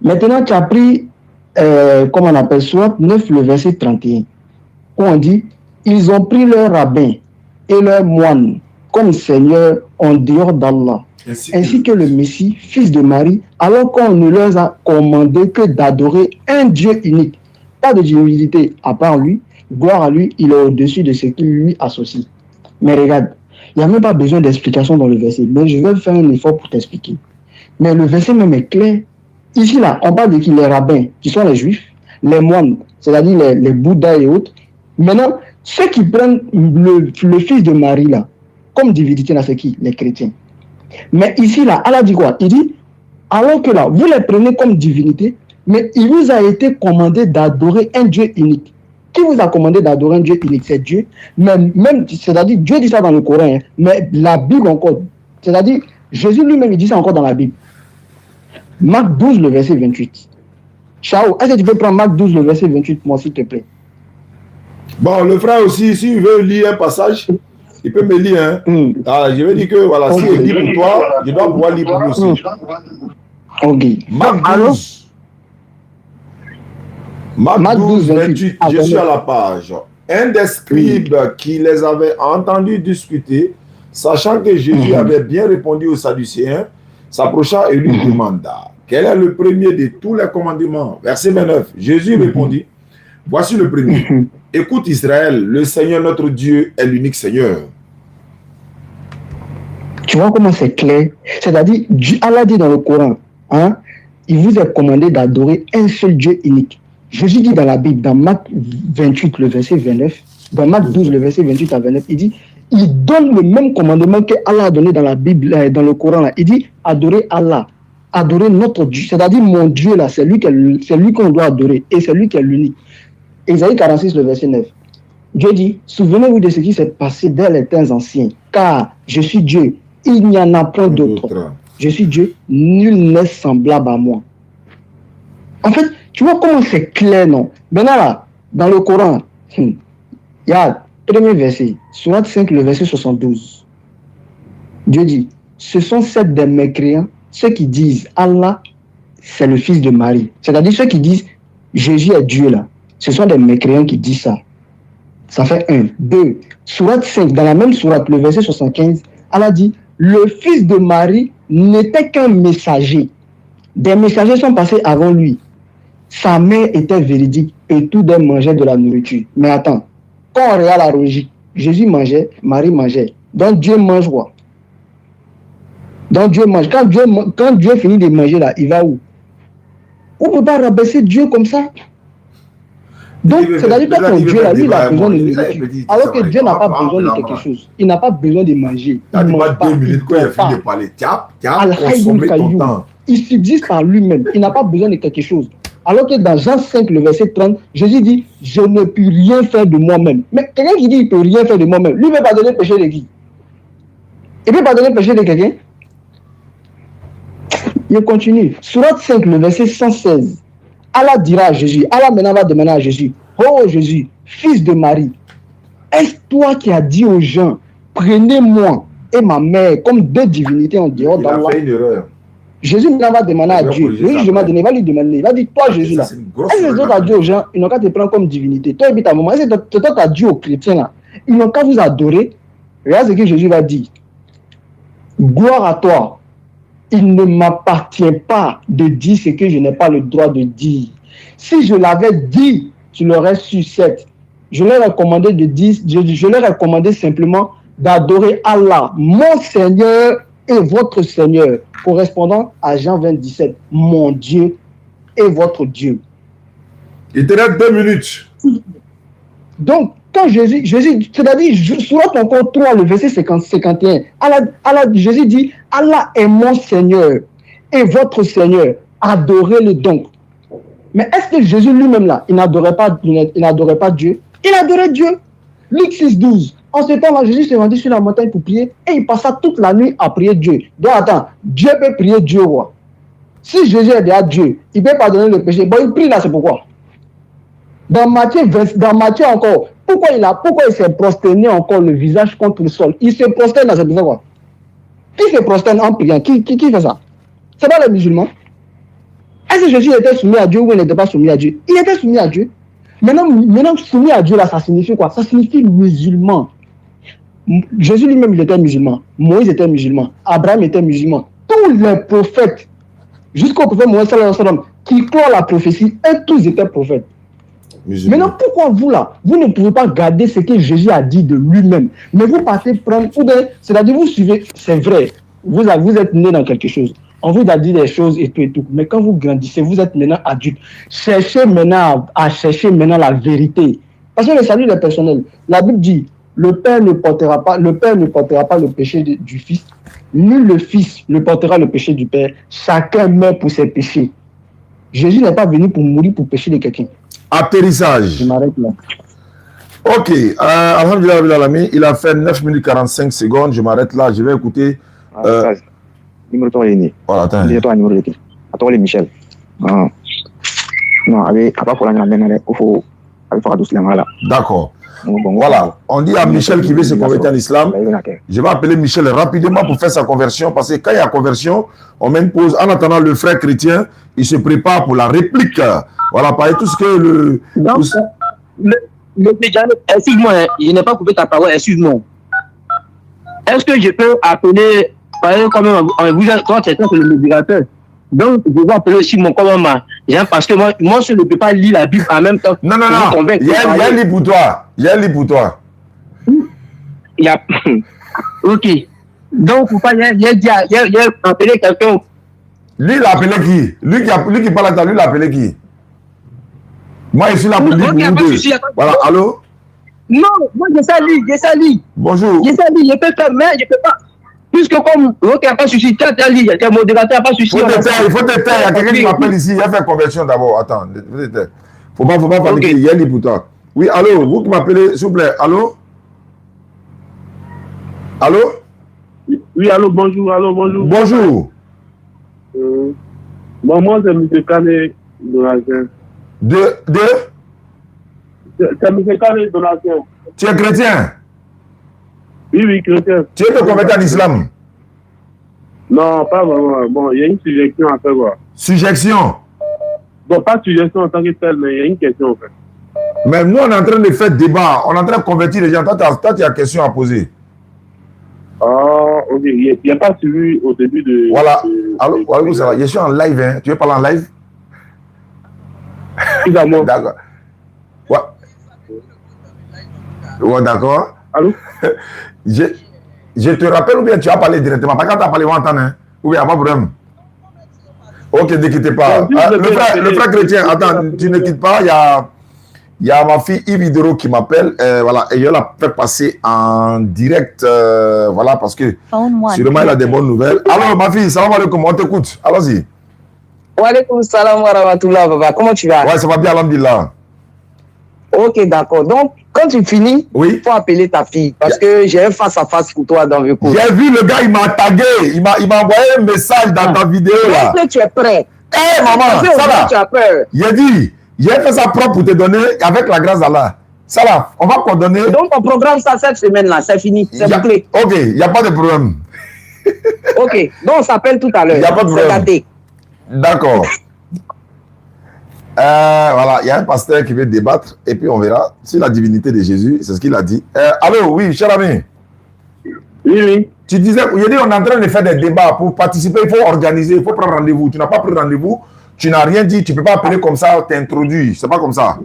Maintenant, tu as pris, comme on appelle, soit 9, le verset 31, où on dit, ils ont pris leur rabbin et leur moine comme Seigneur en dehors d'Allah, ainsi que le Messie, fils de Marie, alors qu'on ne leur a commandé que d'adorer un Dieu unique. Pas de divinité à part lui, gloire à lui, il est au-dessus de ce qu'il lui associe. Mais regarde, il n'y a même pas besoin d'explication dans le verset, mais je vais faire un effort pour t'expliquer. Mais le verset même est clair. Ici, là, on parle de qui? Les rabbins, qui sont les juifs, les moines, c'est-à-dire les bouddhas et autres. Maintenant, ceux qui prennent le fils de Marie, là, comme divinité, là, c'est qui? Les chrétiens. Mais ici, là, Allah dit quoi? Il dit, alors que là, vous les prenez comme divinité, mais il vous a été commandé d'adorer un Dieu unique. Qui vous a commandé d'adorer un Dieu unique? C'est Dieu. Même, c'est-à-dire, Dieu dit ça dans le Coran, hein, mais la Bible encore. C'est-à-dire, Jésus lui-même, il dit ça encore dans la Bible. Marc 12, le verset 28. Ciao, est-ce que tu peux prendre Marc 12, le verset 28, moi, s'il te plaît? Bon, le frère aussi, s'il veut lire un passage, il peut me lire. Hein. Ah, je veux dire que, voilà, si il lit pour toi, je dois pouvoir lire pour lui aussi. Ok. Marc 12, 28, je suis à la page. Un des scribes qui les avait entendus discuter, sachant que Jésus avait bien répondu aux Sadducéens, s'approcha et lui demanda, quel est le premier de tous les commandements? Verset 29, Jésus répondit, voici le premier. Écoute Israël, le Seigneur notre Dieu est l'unique Seigneur. Tu vois comment c'est clair? C'est-à-dire, Allah dit dans le Coran, hein, il vous est commandé d'adorer un seul Dieu unique. Jésus dit dans la Bible, dans Marc 28, le verset 29, dans Marc 12, le verset 28 à 29, il dit, il donne le même commandement que Allah a donné dans la Bible, dans le Coran. Là. Il dit, adorer Allah, adorer notre Dieu. C'est-à-dire, mon Dieu, là, c'est lui qu'on doit adorer, et c'est lui qui est l'unique. Ésaïe 46, le verset 9. Dieu dit, souvenez-vous de ce qui s'est passé dès les temps anciens, car je suis Dieu, il n'y en a pas d'autre. Je suis Dieu, nul n'est semblable à moi. En fait, tu vois comment c'est clair, non? Maintenant là, Dans le Coran, il y a premier verset, Sourate 5, le verset 72. Dieu dit, ce sont sept des mécréants, ceux qui disent Allah, c'est le fils de Marie. C'est-à-dire ceux qui disent Jésus est Dieu là. Ce sont des mécréants qui disent ça. Ça fait 1. 2. Sourate 5, dans la même sourate, le verset 75, Allah dit, le fils de Marie n'était qu'un messager. Des messagers sont passés avant lui. Sa mère était véridique et tous deux mangeaient de la nourriture. Mais attends, quand on regarde la logique, Jésus mangeait, Marie mangeait. Donc Dieu mange quoi? Donc Dieu mange. Quand Dieu finit de manger là, il va où? On ne peut pas rabaisser Dieu comme ça. Donc, c'est-à-dire que ton Dieu là, lui, il a besoin de nourriture. Alors que Dieu n'a pas besoin de quelque chose. Il n'a pas besoin de manger. Il ne mange pas. Il subsiste par lui-même. Il n'a pas besoin de quelque chose. Alors que dans Jean 5, le verset 30, Jésus dit, je ne peux rien faire de moi-même. Mais quelqu'un qui dit, il ne peut rien faire de moi-même, lui, il peut pardonner le péché de qui? Il peut pardonner le péché de quelqu'un? Il continue. Sourate 5, le verset 116. Allah dira à Jésus, Allah maintenant va demander à Jésus, oh Jésus, fils de Marie, est-ce toi qui as dit aux gens, prenez-moi et ma mère comme deux divinités en dehors d'Allah? Il a fait une erreur. Jésus maintenant va demander à Dieu. Jésus il va lui demander, il va dire, toi Jésus là, est-ce que les autres ont dit aux gens, ils n'ont qu'à te prendre comme divinité? Toi et ta maman, est-ce que toi tu as dit aux chrétiens là, ils n'ont qu'à vous adorer? Regarde ce que Jésus va dire. Gloire à toi. Il ne m'appartient pas de dire ce que je n'ai pas le droit de dire. Si je l'avais dit, tu l'aurais su, certes. Je leur ai recommandé de dire, je leur ai recommandé simplement d'adorer Allah, mon Seigneur et votre Seigneur, correspondant à Jean 27, mon Dieu et votre Dieu. Il te reste 2 minutes. Donc, quand Jésus c'est-à-dire, sur encore 3, le verset 51, Jésus dit, Allah est mon Seigneur et votre Seigneur, adorez-le donc. Mais est-ce que Jésus lui-même là, il n'adorait pas Dieu? Il adorait Dieu. Luc 6, 12. En ce temps-là, Jésus s'est rendu sur la montagne pour prier et il passa toute la nuit à prier Dieu. Donc attends, Dieu peut prier Dieu, quoi. Si Jésus est déjà Dieu, il peut pardonner le péché. Bon, il prie là, c'est pourquoi? Dans Matthieu encore, pourquoi il s'est prosterné encore le visage contre le sol? Il se prosterne là, c'est pour ça quoi? Qui se prosterne en priant? Qui fait ça? C'est pas les musulmans. Est-ce que Jésus était soumis à Dieu ou il n'était pas soumis à Dieu? Il était soumis à Dieu. Maintenant, soumis à Dieu là, ça signifie quoi? Ça signifie musulman. Jésus lui-même, il était musulman. Moïse était musulman. Abraham était musulman. Tous les prophètes, jusqu'au prophète Moïse sallallahu alayhi wa sallam, qui clôt la prophétie, eux tous étaient prophètes. Musulman. Maintenant, pourquoi vous là, vous ne pouvez pas garder ce que Jésus a dit de lui-même, mais vous partez prendre, c'est-à-dire vous suivez, c'est vrai, vous êtes né dans quelque chose, on vous a dit des choses et tout, mais quand vous grandissez, vous êtes maintenant adulte, cherchez maintenant à chercher maintenant la vérité, parce que le salut est personnel. La Bible dit, le père ne portera pas le péché du fils, ni le fils ne portera le péché du père, chacun meurt pour ses péchés. Jésus n'est pas venu pour mourir pour pécher de quelqu'un. Atterrissage. Je m'arrête là. Ok. Alhamdulillah, il a fait 9 minutes 45 secondes. Je m'arrête là. Je vais écouter. Numéro 3 est né. Voilà, attends. Numéro 3 Attends, les Michel. Non, avec pas pour la même il faut faire doucement là. D'accord. Voilà, on dit à Michel qui veut se convertir en islam, je vais appeler Michel rapidement pour faire sa conversion, parce que quand il y a conversion, on met une pause. En attendant, le frère chrétien, il se prépare pour la réplique. Voilà, par tout ce que le... Donc, excuse-moi, je n'ai pas coupé ta parole, excuse-moi. Est-ce que je peux appeler, par exemple, quand même, vous êtes le modérateur, donc je vais appeler aussi mon commandant, parce que moi, je ne peux pas lire la Bible en même temps. Non. Il y a un livre pour toi. Il y a un livre pour toi. Il y a... Ok. Donc, il a appelé quelqu'un. Lui, il a appelé qui? Lui qui parle à toi, lui, il a appelé qui? Moi, je suis là pour lire pour vous deux. Voilà, allô? Non, moi, je sais lire. Bonjour. Je sais lire, je peux faire, mais je ne peux pas. Puisque comme l'autre n'a pas suici, tu as dit, le modérateur n'a pas suici. Il faut te taire, il y a quelqu'un qui m'appelle ici, il a fait conversion d'abord. Attends, il faut te taire. Faut pas paniquer, il y a un livre pour toi. Oui, allô, vous qui m'appelez, s'il vous plaît, allô? Allô? Oui, allô, bonjour. Bonjour. Bon, moi, c'est M. Kane de Razen. De C'est M. Carré Donatien. Tu es chrétien? Oui, chrétien. Tu es converti en islam? Non, pas vraiment. Bon, il y a une suggestion à faire, quoi. Suggestion? Bon, pas suggestion en tant que telle, mais il y a une question, en fait. Mais nous, on est en train de faire débat. On est en train de convertir les gens. Toi, tu as une question à poser. Ah, ok. Il n'y a pas suivi au début de... Voilà. Alors, ça va. Je suis en live. Hein. Tu veux parler en live? D'accord. Ouais. Ouais, d'accord. Allô? Je te rappelle ou bien tu as parlé directement? Pas quand tu as parlé, on entend. Hein? Ou bien, il n'y a pas de problème. Ok, ne quittez pas. Le frère chrétien, attends, tu ne quittes pas. Il y a ma fille Yves Hidero qui m'appelle. Voilà, et je la fais passer en direct. Voilà, parce que sûrement elle a des bonnes nouvelles. Alors, ma fille, salam alaikum, on t'écoute. Allons-y. Wa alaikum salam wa rahmatullah, papa. Comment tu vas? Ouais, ça va bien, alhamdulillah. Ok, d'accord. Donc, quand tu finis, il faut appeler ta fille. Parce que j'ai un face-à-à-face pour toi dans le cours. J'ai vu le gars, il m'a tagué. Il m'a envoyé un message dans ta vidéo là. Est-ce que tu es prêt? Eh, maman, ça va. Tu as peur. J'ai dit, j'ai fait ça propre pour te donner avec la grâce d'Allah. Ça va, on va coordonner. Donc, on programme ça cette semaine-là. C'est fini. C'est bouclé. Ok, il n'y a pas de problème. Ok, donc on s'appelle tout à l'heure. Il n'y a pas de problème. D'accord. Voilà, il y a un pasteur qui veut débattre et puis on verra sur la divinité de Jésus, c'est ce qu'il a dit. Allô, oui, cher ami. Oui. Tu disais, on est en train de faire des débats. Pour participer, il faut organiser, il faut prendre rendez-vous. Tu n'as pas pris rendez-vous, tu n'as rien dit, tu ne peux pas appeler comme ça, t'introduire. C'est pas comme ça.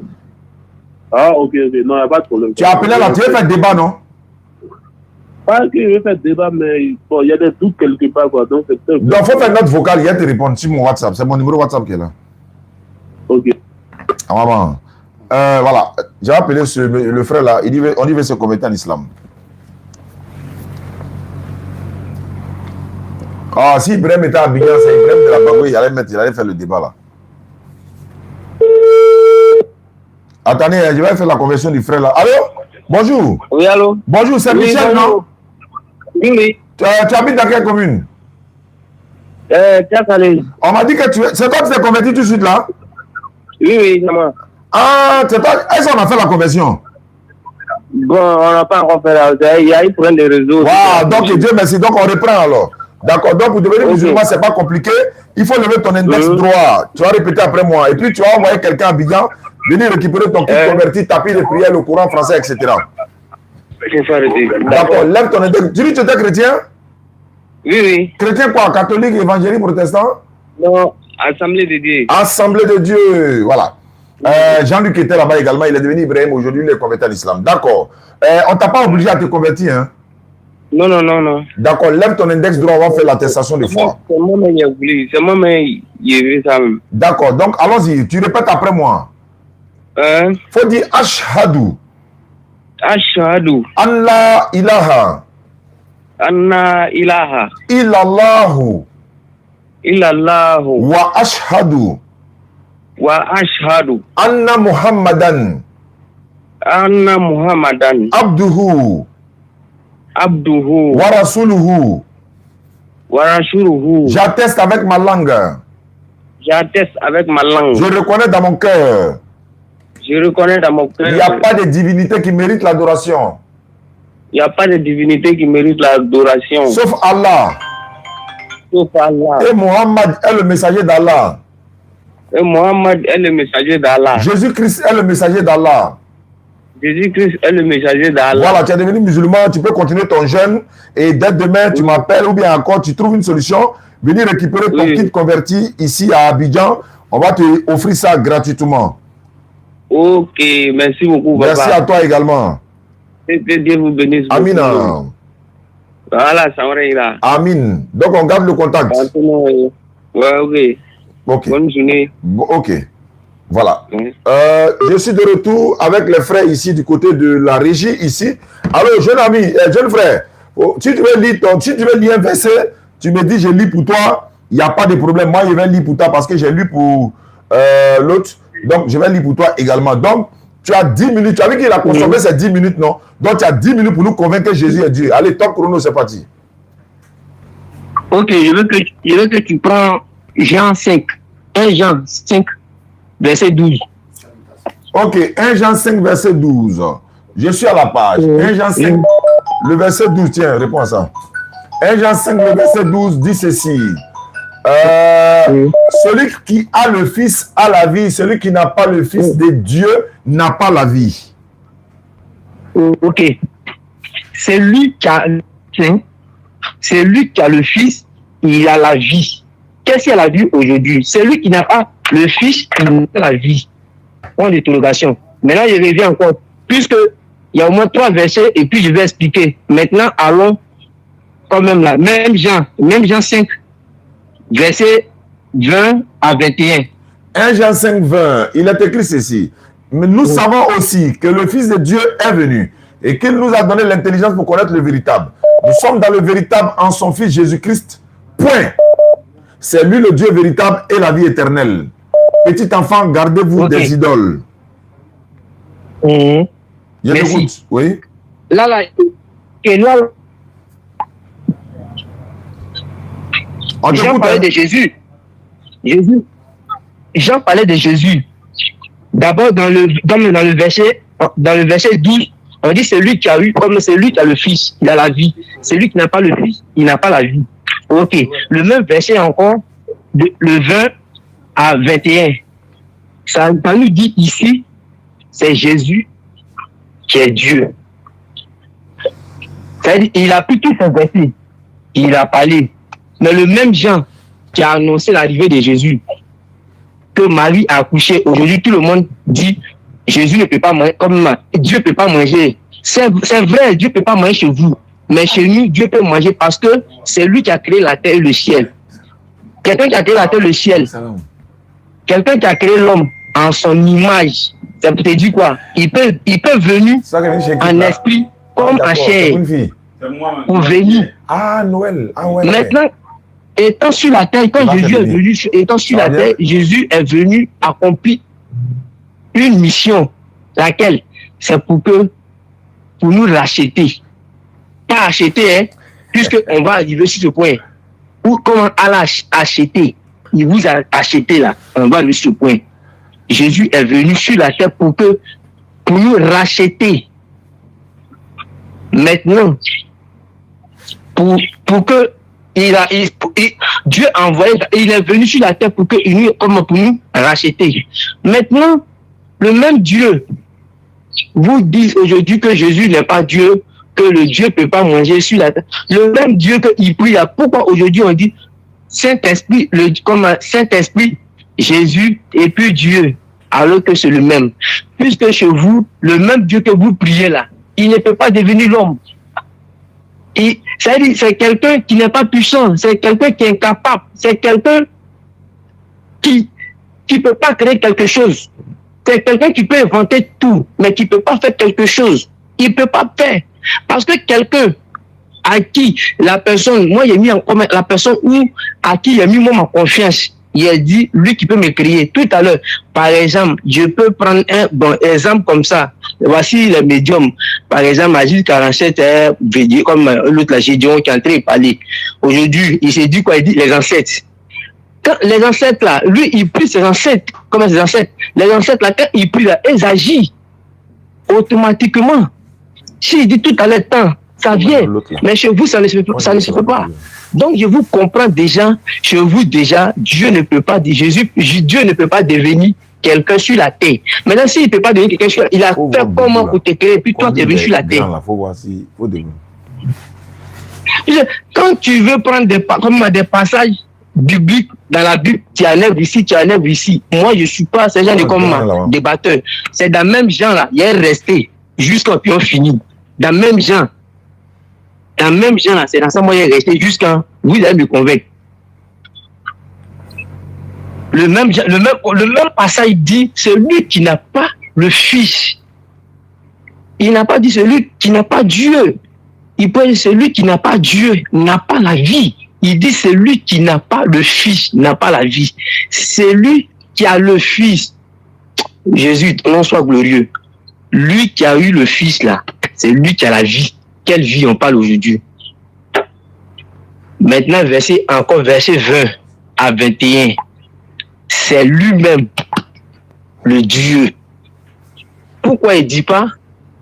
Ah, ok. Non, il n'y a pas de problème. Tu as appelé là, tu veux faire débat, non? Pas que je veux faire débat, mais bon, il y a des doutes quelque part, quoi. Donc, c'est peut-être... Donc, il faut faire notre vocal, il y a te répondre sur mon WhatsApp. C'est mon numéro WhatsApp qui est là. Ok. Ah, maman. Voilà. J'ai appelé le frère là. Il dit, on y veut se convertir en islam. Ah, si Ibrahim était à Abidjan, c'est Ibrahim de la Bagoué, il allait faire le débat là. Attendez, je vais faire la conversion du frère là. Allô? Bonjour. Oui, allô? Bonjour, c'est Michel, non? Oui. Tu habites dans quelle commune? Tiakalé. On m'a dit que c'est toi qui t'es converti tout de suite là? Oui, c'est moi. Ah, c'est toi. Est-ce qu'on a fait la conversion? Bon, on n'a pas encore fait la... Il y a eu problème de réseau. Wow, donc Dieu merci. Donc on reprend alors. D'accord, donc pour devenir musulman, c'est pas compliqué. Il faut lever ton index droit. Tu vas répéter après moi. Et puis tu vas envoyer quelqu'un à Abidjan, venir récupérer ton kit converti, tapis de prière, le Coran français, etc. D'accord, lève ton index. Tu dis que tu étais chrétien? Oui. Chrétien quoi? Catholique, évangélique, protestant? Non, Assemblée de Dieu. Assemblée de Dieu, voilà. Jean-Luc était là-bas également, il est devenu Ibrahim, aujourd'hui il est converti à l'islam. D'accord. On t'a pas obligé à te convertir, hein? Non. D'accord, lève ton index droit, on va faire l'attestation de foi. C'est moi-même qui ai voulu, c'est moi-même qui ai vu ça même. D'accord, donc allons-y, tu répètes après moi. Faut dire Ashhadu. Ashhadu. Allah ilaha. Anna ilaha. Illallahu. Illallahu. Wa ashhadu. Wa ashhadu. Anna Muhammadan. Anna Muhammadan. Abduhu. Wa rasuluhu. Wa rasuluhu. J'atteste avec ma langue. J'atteste avec ma langue. Je reconnais dans mon cœur. Je reconnais dans mon cœur. Il n'y a pas de divinité qui mérite l'adoration. Il n'y a pas de divinité qui mérite l'adoration. Sauf Allah. Sauf Allah. Et Mohammed est le messager d'Allah. Et Mohammed est le messager d'Allah. Jésus-Christ est le messager d'Allah. Jésus-Christ est le messager d'Allah. Voilà, tu es devenu musulman, tu peux continuer ton jeûne et dès demain, tu m'appelles ou bien encore, tu trouves une solution, venir récupérer ton kit converti ici à Abidjan. On va te offrir ça gratuitement. Ok, merci beaucoup. Merci papa. à toi également. Que Dieu vous bénisse. Amina. Voilà, ça va là. Amin. Donc on garde le contact. Ouais, ok. Ok. Bonne journée. Ok. Voilà. Je suis de retour avec les frères ici du côté de la régie ici. Alors, jeune ami, jeune frère, si tu veux lire un verset, tu me dis je lis pour toi, il n'y a pas de problème. Moi, je vais lire pour toi parce que j'ai lu pour l'autre. Donc, je vais lire pour toi également. Donc, tu as 10 minutes. Tu as vu qu'il a consommé ces 10 minutes, non? Donc, tu as 10 minutes pour nous convaincre que Jésus est Dieu. Allez, top chrono, c'est parti. Ok, je veux que tu prends Jean 5. 1 Jean 5, verset 12. Ok, 1 Jean 5, verset 12. Je suis à la page. 1 Jean 5, le verset 12. Tiens, réponds à ça. 1 Jean 5, le verset 12 dit ceci. Celui qui a le Fils a la vie. Celui qui n'a pas le Fils de Dieu n'a pas la vie. Ok. C'est lui qui a le Fils, il a la vie. Qu'est-ce qu'il a la vie aujourd'hui? C'est lui qui n'a pas le Fils, il n'a pas la vie. Point d'interrogation. Maintenant, je reviens encore. Puisque il y a au moins 3 versets et puis je vais expliquer. Maintenant, allons quand même là. Même Jean 5, verset 20 à 21. 1 Jean 5, 20, il est écrit ceci. Mais nous savons aussi que le Fils de Dieu est venu et qu'il nous a donné l'intelligence pour connaître le véritable. Nous sommes dans le véritable en son Fils Jésus-Christ. Point. C'est lui le Dieu véritable et la vie éternelle. Petit enfant, gardez-vous des idoles. Merci. Oui. Là, Jean parlait de Jésus. Jean parlait de Jésus. D'abord, dans le verset 12, on dit c'est lui qui a eu, comme c'est lui qui a le Fils, il a la vie. C'est lui qui n'a pas le Fils, il n'a pas la vie. Ok. Le même verset encore, le 20 à 21. Ça nous dit ici, c'est Jésus qui est Dieu. C'est-à-dire, il a pris tout son verset, il a parlé. Mais le même Jean qui a annoncé l'arrivée de Jésus, que Marie a accouché, aujourd'hui tout le monde dit Jésus ne peut pas manger, comme Dieu ne peut pas manger. C'est vrai, Dieu ne peut pas manger chez vous. Mais chez nous, Dieu peut manger parce que c'est lui qui a créé la terre et le ciel. Quelqu'un qui a créé la terre et le ciel. Quelqu'un qui a créé l'homme en son image. Ça peut te dire quoi? Il peut venir en esprit comme en chair. Pour venir. Ah, Noël. Ah, ouais. Maintenant, étant sur la terre, quand Jésus est venu, étant sur la terre, Jésus est venu accomplir une mission. Laquelle? C'est pour nous racheter. Pas acheter, hein, puisqu'on va arriver sur ce point. Ou comment Allah acheter? Il vous a acheté là. On va arriver sur ce point. Jésus est venu sur la terre pour nous racheter. Maintenant, pour que Dieu a envoyé, il est venu sur la terre pour nous racheter. Maintenant, le même Dieu vous dit aujourd'hui que Jésus n'est pas Dieu, que le Dieu ne peut pas manger sur la terre. Le même Dieu qu'il prie là, pourquoi aujourd'hui on dit Saint-Esprit, Saint-Esprit, Jésus et puis Dieu, alors que c'est le même. Puisque chez vous, le même Dieu que vous priez là, il ne peut pas devenir l'homme. C'est quelqu'un qui n'est pas puissant, c'est quelqu'un qui est incapable, c'est quelqu'un qui ne peut pas créer quelque chose. C'est quelqu'un qui peut inventer tout, mais qui ne peut pas faire quelque chose. Il ne peut pas faire. Parce que quelqu'un à qui la personne, moi j'ai mis en commun, la personne à qui j'ai mis moi ma confiance, il a dit, lui qui peut me créer. Tout à l'heure, par exemple, je peux prendre un bon exemple comme ça. Voici les médiums. Par exemple, Agile 47, comme l'autre, la Gédion qui est en train de parler. Aujourd'hui, il s'est dit quoi? Il dit les ancêtres. Quand les ancêtres là, lui, il prie ses ancêtres. Comment ses ancêtres? Les ancêtres là, quand il prie là, ils agissent automatiquement. S'il dit tout à l'heure temps, ça vient. Mais chez vous, ça ne se fait pas. Donc, je vous comprends déjà, chez vous déjà, Dieu ne peut pas devenir quelqu'un sur la terre. Maintenant, s'il ne peut pas devenir quelqu'un sur la terre, il a fait comment pour te créer, puis toi, tu es venu sur la terre. Quand tu veux prendre des passages bibliques dans la Bible, tu enlèves ici, tu enlèves ici. Moi, je ne suis pas ce genre de débatteur. C'est dans le même genre là, il est resté jusqu'à ce qu'on finisse. Dans le même genre. Dans le même genre là, c'est dans ça moi, il est resté jusqu'à vous allez me convaincre. Le même passage dit celui qui n'a pas le Fils. Il n'a pas dit celui qui n'a pas Dieu. Il peut dire celui qui n'a pas Dieu n'a pas la vie. Il dit celui qui n'a pas le Fils n'a pas la vie. Celui qui a le Fils. Jésus, ton nom soit glorieux. Lui qui a eu le Fils là, c'est lui qui a la vie. Quelle vie on parle aujourd'hui? Maintenant, verset 20 à 21. C'est lui-même, le Dieu. Pourquoi il ne dit pas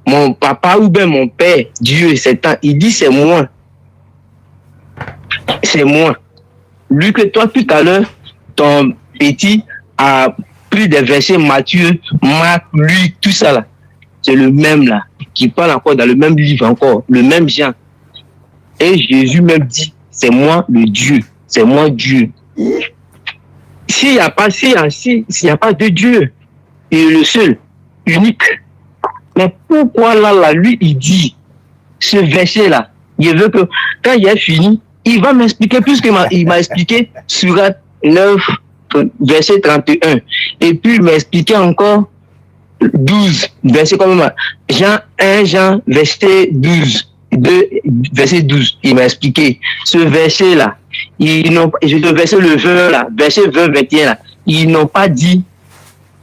mon papa ou bien mon père, Dieu, c'est un. Il dit c'est moi. C'est moi. Lui que toi, tout à l'heure, ton petit a pris des versets Matthieu, Marc, Luc, tout ça là. C'est le même là, qui parle encore dans le même livre encore, le même Jean. Et Jésus même dit, c'est moi le Dieu, c'est moi Dieu. S'il n'y a pas de Dieu, il est le seul, unique. Mais pourquoi là, lui, il dit, ce verset-là, il veut que, quand il est fini, il va m'expliquer, puisqu'il m'a expliqué Surat 9, verset 31. Et puis, il m'a expliqué encore 12, verset comme Jean 1, Jean, verset 12. 2, verset 12. Il m'a expliqué ce verset-là. Le verset le 20 là, verset 20, 21 là. Ils n'ont pas dit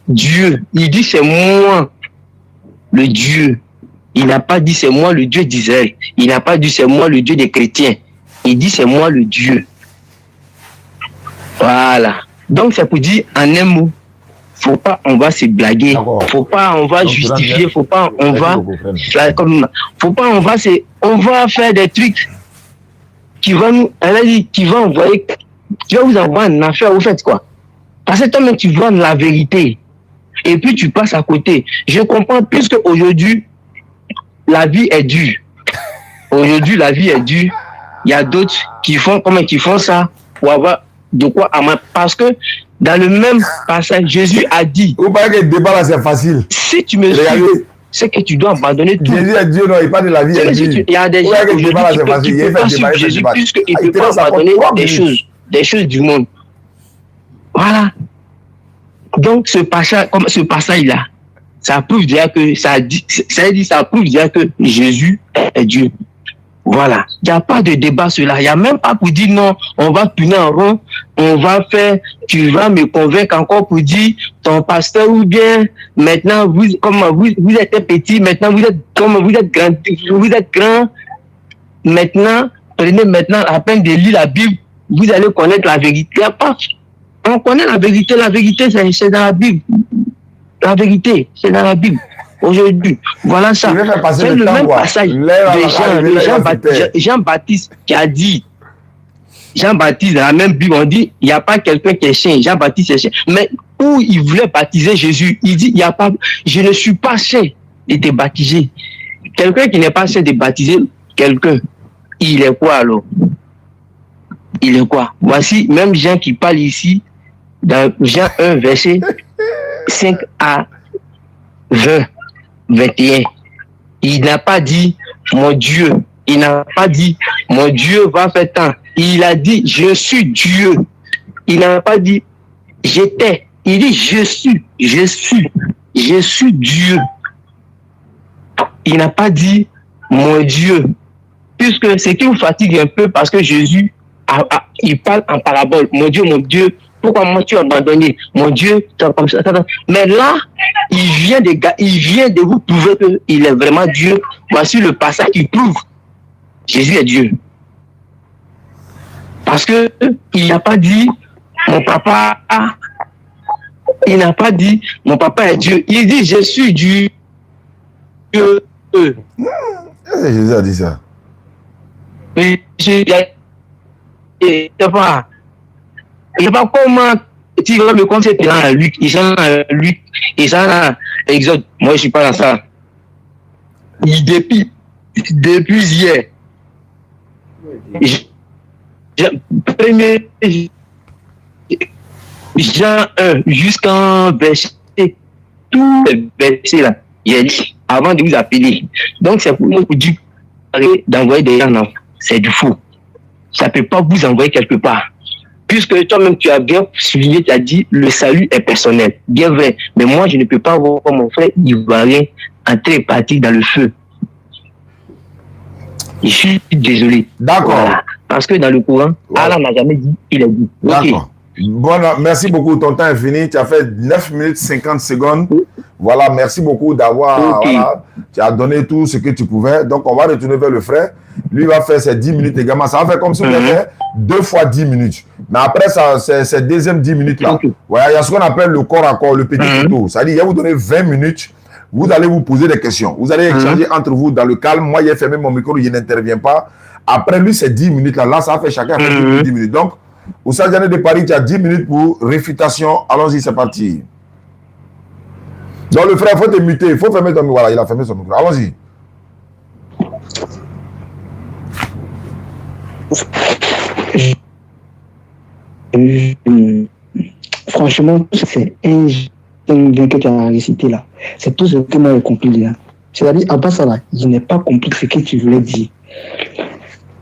Dieu. Il dit c'est moi le Dieu. Il n'a pas dit c'est moi le Dieu d'Israël. Il n'a pas dit c'est moi le Dieu des chrétiens. Il dit c'est moi le Dieu. Voilà. Donc c'est pour dire en un mot, faut pas on va se blaguer, faut pas on va justifier, faut pas on va on va faire des trucs qui vont nous, qui vont envoyer, qui va vous envoyer en affaire, vous faites quoi? Parce que toi-même tu vois la vérité et puis tu passes à côté. Je comprends plus qu'aujourd'hui la vie est dure. Aujourd'hui la vie est dure. Il y a d'autres qui font ça pour avoir de quoi à parce que dans le même passage, Jésus a dit. Vous parlez que le débat là c'est facile. Si tu me suis, c'est que tu dois abandonner tout. Jésus est Dieu, non, il parle de la vie. Il y a des gens qui ne peuvent pas suivre Jésus puisqu'ils ne peuvent pas abandonner des choses du monde. Voilà. Donc ce passage-là, ça prouve déjà que ça prouve déjà que Jésus est Dieu. Voilà. Il n'y a pas de débat sur cela. Il n'y a même pas pour dire non, on va tourner en rond, on va faire, tu vas me convaincre encore pour dire ton pasteur ou bien maintenant vous êtes petit, maintenant vous êtes grand, maintenant, prenez maintenant la peine de lire la Bible, vous allez connaître la vérité. Il n'y a pas. On connaît la vérité c'est dans la Bible. La vérité, c'est dans la Bible. Aujourd'hui, voilà ça. C'est le même passage de Jean-Baptiste qui a dit, Jean-Baptiste, dans la même Bible, on dit, il n'y a pas quelqu'un qui est saint, Jean-Baptiste est saint. Mais où il voulait baptiser Jésus, il dit, il n'y a pas, je ne suis pas saint de te baptiser. Quelqu'un qui n'est pas saint de baptiser quelqu'un, il est quoi alors? Il est quoi? Voici, même Jean qui parle ici, dans Jean 1, verset 5 à 20. 21. Il n'a pas dit mon Dieu. Il n'a pas dit mon Dieu va faire tant. Il a dit je suis Dieu. Il n'a pas dit j'étais. Il dit je suis Dieu. Il n'a pas dit mon Dieu. Puisque ce qui vous fatigue un peu parce que Jésus il parle en parabole. Mon Dieu. Pourquoi moi tu as abandonné? Mon Dieu, comme ça. Mais là, il vient de vous prouver qu'il est vraiment Dieu. Voici le passage qui prouve Jésus est Dieu. Parce que il n'a pas dit mon papa il n'a pas dit mon papa est Dieu. Il dit je suis Dieu. Jésus a dit ça. Mais je ne sais pas comment tu vas me concepter dans Luc, ils sont dans Luc, ils sont dans Exode. Moi, je ne suis pas dans ça. Depuis hier, premier Jean 1 jusqu'en verset, tous les versets là, j'ai dit avant de vous appeler. Donc, c'est pour moi vous dire d'envoyer des gens, non, c'est du faux. Ça ne peut pas vous envoyer quelque part. Puisque toi-même, tu as bien souligné, tu as dit, le salut est personnel. Bien vrai. Mais moi, je ne peux pas voir mon frère ivoirien entrer et partir dans le feu. Je suis désolé. D'accord. Voilà. Parce que dans le Coran, Allah n'a jamais dit, il a dit. D'accord. Okay. Bon, merci beaucoup. Ton temps est fini. Tu as fait 9 minutes 50 secondes. Voilà, merci beaucoup d'avoir... Okay. Voilà, tu as donné tout ce que tu pouvais. Donc, on va retourner vers le frère. Lui va faire ses 10 minutes également. Ça va faire comme si on avait 2 fois 10 minutes. Mais après, c'est deuxième 10 minutes là. Okay. Voilà, il y a ce qu'on appelle le corps à corps, le petit couteau. C'est-à-dire, il va vous donner 20 minutes Vous allez vous poser des questions. Vous allez échanger entre vous dans le calme. Moi, j'ai fermé mon micro, je n'interviens pas. Après lui, c'est 10 minutes. Là, ça fait chacun 10 minutes. Donc, Oussa Diané de Paris, tu as 10 minutes pour réfutation. Allons-y, c'est parti. Donc, le frère, il faut te muter. Il faut fermer ton micro. Voilà, il a fermé son micro. Allons-y. Franchement, c'est un que tu as récité là. C'est tout ce que moi j'ai compris là. C'est-à-dire, à part ça là, je n'ai pas compris ce que tu voulais dire.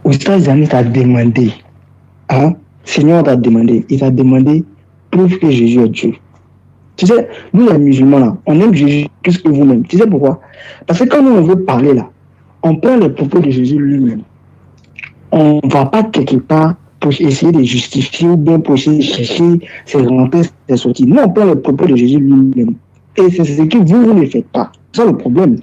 Oustaz Diané t'a demandé, hein? Seigneur t'a demandé, il t'a demandé, prouve que Jésus est Dieu. Tu sais, nous les musulmans là, on aime Jésus plus que vous-même. Tu sais pourquoi? Parce que quand nous on veut parler là, on prend les propos de Jésus lui-même. On ne va pas quelque part pour essayer de justifier ou bien pour essayer de chercher ses rentrées, ses sorties. Non, on prend les propos de Jésus lui-même. Et c'est ce que vous ne faites pas. C'est ça le problème.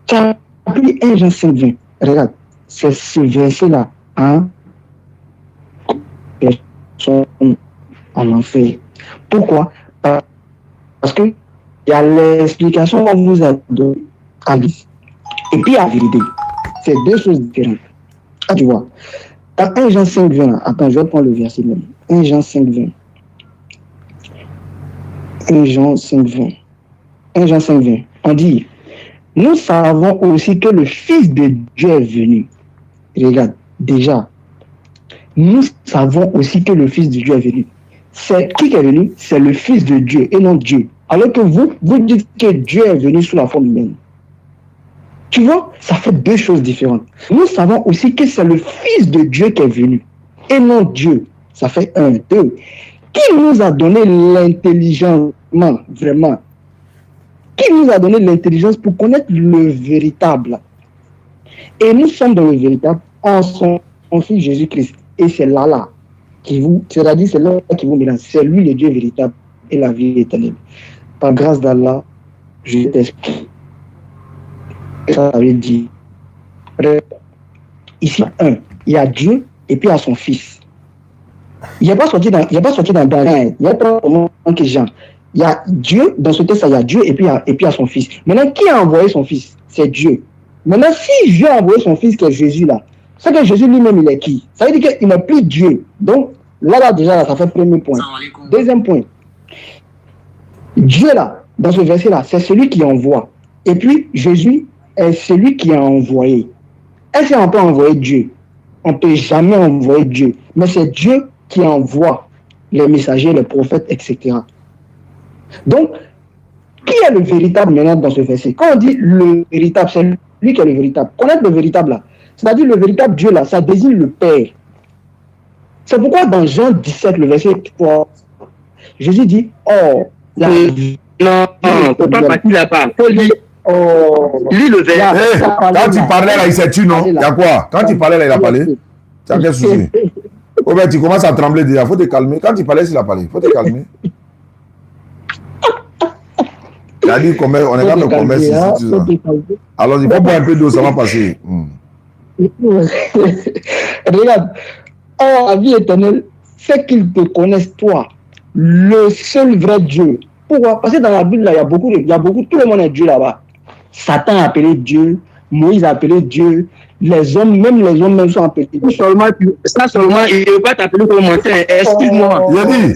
Tu as pris 1 Jean 5:20. Regarde, c'est ce verset-là. Hein? Sont en enfer. Pourquoi? Parce que il y a l'explication qu'on vous a donnée à lui. Et puis la vérité. C'est deux choses différentes. Ah, tu vois. Dans 1 Jean 5:20, attends, je vais prendre le verset même. 1 Jean 5:20. 1 Jean 5:20. 1 Jean 5:20. On dit, nous savons aussi que le Fils de Dieu est venu. Regarde, déjà, nous savons aussi que le Fils de Dieu est venu. C'est qui est venu? C'est le Fils de Dieu et non Dieu. Alors que vous dites que Dieu est venu sous la forme humaine. Tu vois, ça fait deux choses différentes. Nous savons aussi que c'est le Fils de Dieu qui est venu et non Dieu. Ça fait 1, 2. Qui nous a donné l'intelligence, vraiment? Qui nous a donné l'intelligence pour connaître le véritable? Et nous sommes dans le véritable en son Fils Jésus-Christ. Et c'est là qui vous, c'est-à-dire c'est là qui vous mélange. C'est lui le Dieu véritable et la vie éternelle. Par grâce d'Allah, je t'explique. Ça veut dire, ici, il y a Dieu et puis il y a son Fils. Il n'y a pas sorti dans rien. Il n'y a pas comment que Jean. Il y a Dieu, dans ce texte, il y a Dieu et puis il y a son Fils. Maintenant, qui a envoyé son Fils? C'est Dieu. Maintenant, si Dieu a envoyé son Fils, qui est Jésus là, c'est que Jésus lui-même, il est qui? Ça veut dire qu'il n'est plus Dieu. Donc, là déjà, ça fait premier point. Deuxième point. Dieu là, dans ce verset là, c'est celui qui envoie. Et puis, Jésus est celui qui a envoyé. Est-ce qu'on peut envoyer Dieu? On ne peut jamais envoyer Dieu. Mais c'est Dieu qui envoie les messagers, les prophètes, etc. Donc, qui est le véritable maintenant dans ce verset? Quand on dit le véritable, c'est lui qui est le véritable. Connaître le véritable là, c'est-à-dire le véritable Dieu là, ça désigne le Père. C'est pourquoi dans Jean 17, le verset 3, Jésus dit, oh, non, faut pas partir là-bas, faut lire. Oh, lis le verset. Quand tu parlais là, il s'est tué, non? Il y a quoi? Quand tu parlais là, il a parlé. Tu as quel souci? Oh ben, tu commences à trembler déjà, il faut te calmer. Quand tu parlais, il a parlé, il faut te calmer. Il a dit on est dans le commerce ici. Alors, il faut boire un peu d'eau, ça va passer. Regarde, oh, la vie éternelle, c'est qu'ils te connaissent, toi, le seul vrai Dieu. Pourquoi? Parce que dans la Bible, là, il y a beaucoup, tout le monde est Dieu là-bas. Satan a appelé Dieu, Moïse a appelé Dieu, les hommes même sont appelés Dieu. Seulement, il ne veut pas t'appeler comme menteur. Excuse-moi. Il a dit,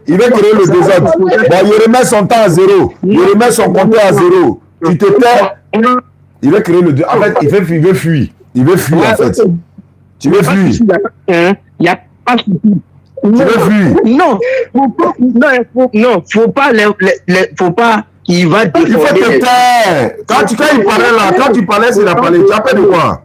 il veut créer le désordre. Bon, il remet son temps à zéro. Il remet son compteur à zéro. Tu te tais. Il veut créer le désordre. En fait, il veut fuir. Il veut fuir, en fait. Tu veux fuir. Il n'y a pas de souci. Tu veux fuir. Non, faut pas. Il va il faut te taire. Quand il parlait là, quand tu parlais, il a parlé. Tu as peur de quoi?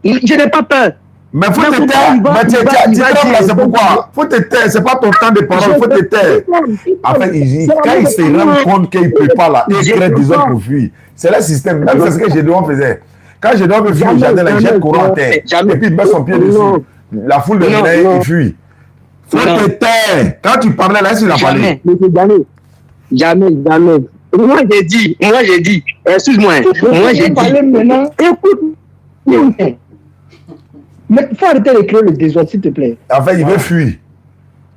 Je n'ai pas peur. Mais faut te taire. Mais tu là, c'est pourquoi. Faut te taire. C'est pas ton temps de parole. Faut te taire. En fait, quand il se rend compte qu'il ne peut pas là, il crée des autres pour fuir. C'est le système. Même c'est ce que Gédéon faisait. Quand Gédéon veut fuir, il jette le courant en terre. Et puis il met son pied dessus. La foule de Gédéon, il fuit. Faut te taire. Quand tu parlais là, il a parlé. Jamais. Moi j'ai dit, excuse-moi, moi j'ai dit. Maintenant, écoute. Mais il faut arrêter de créer le désordre, s'il te plaît. En fait, il veut fuir.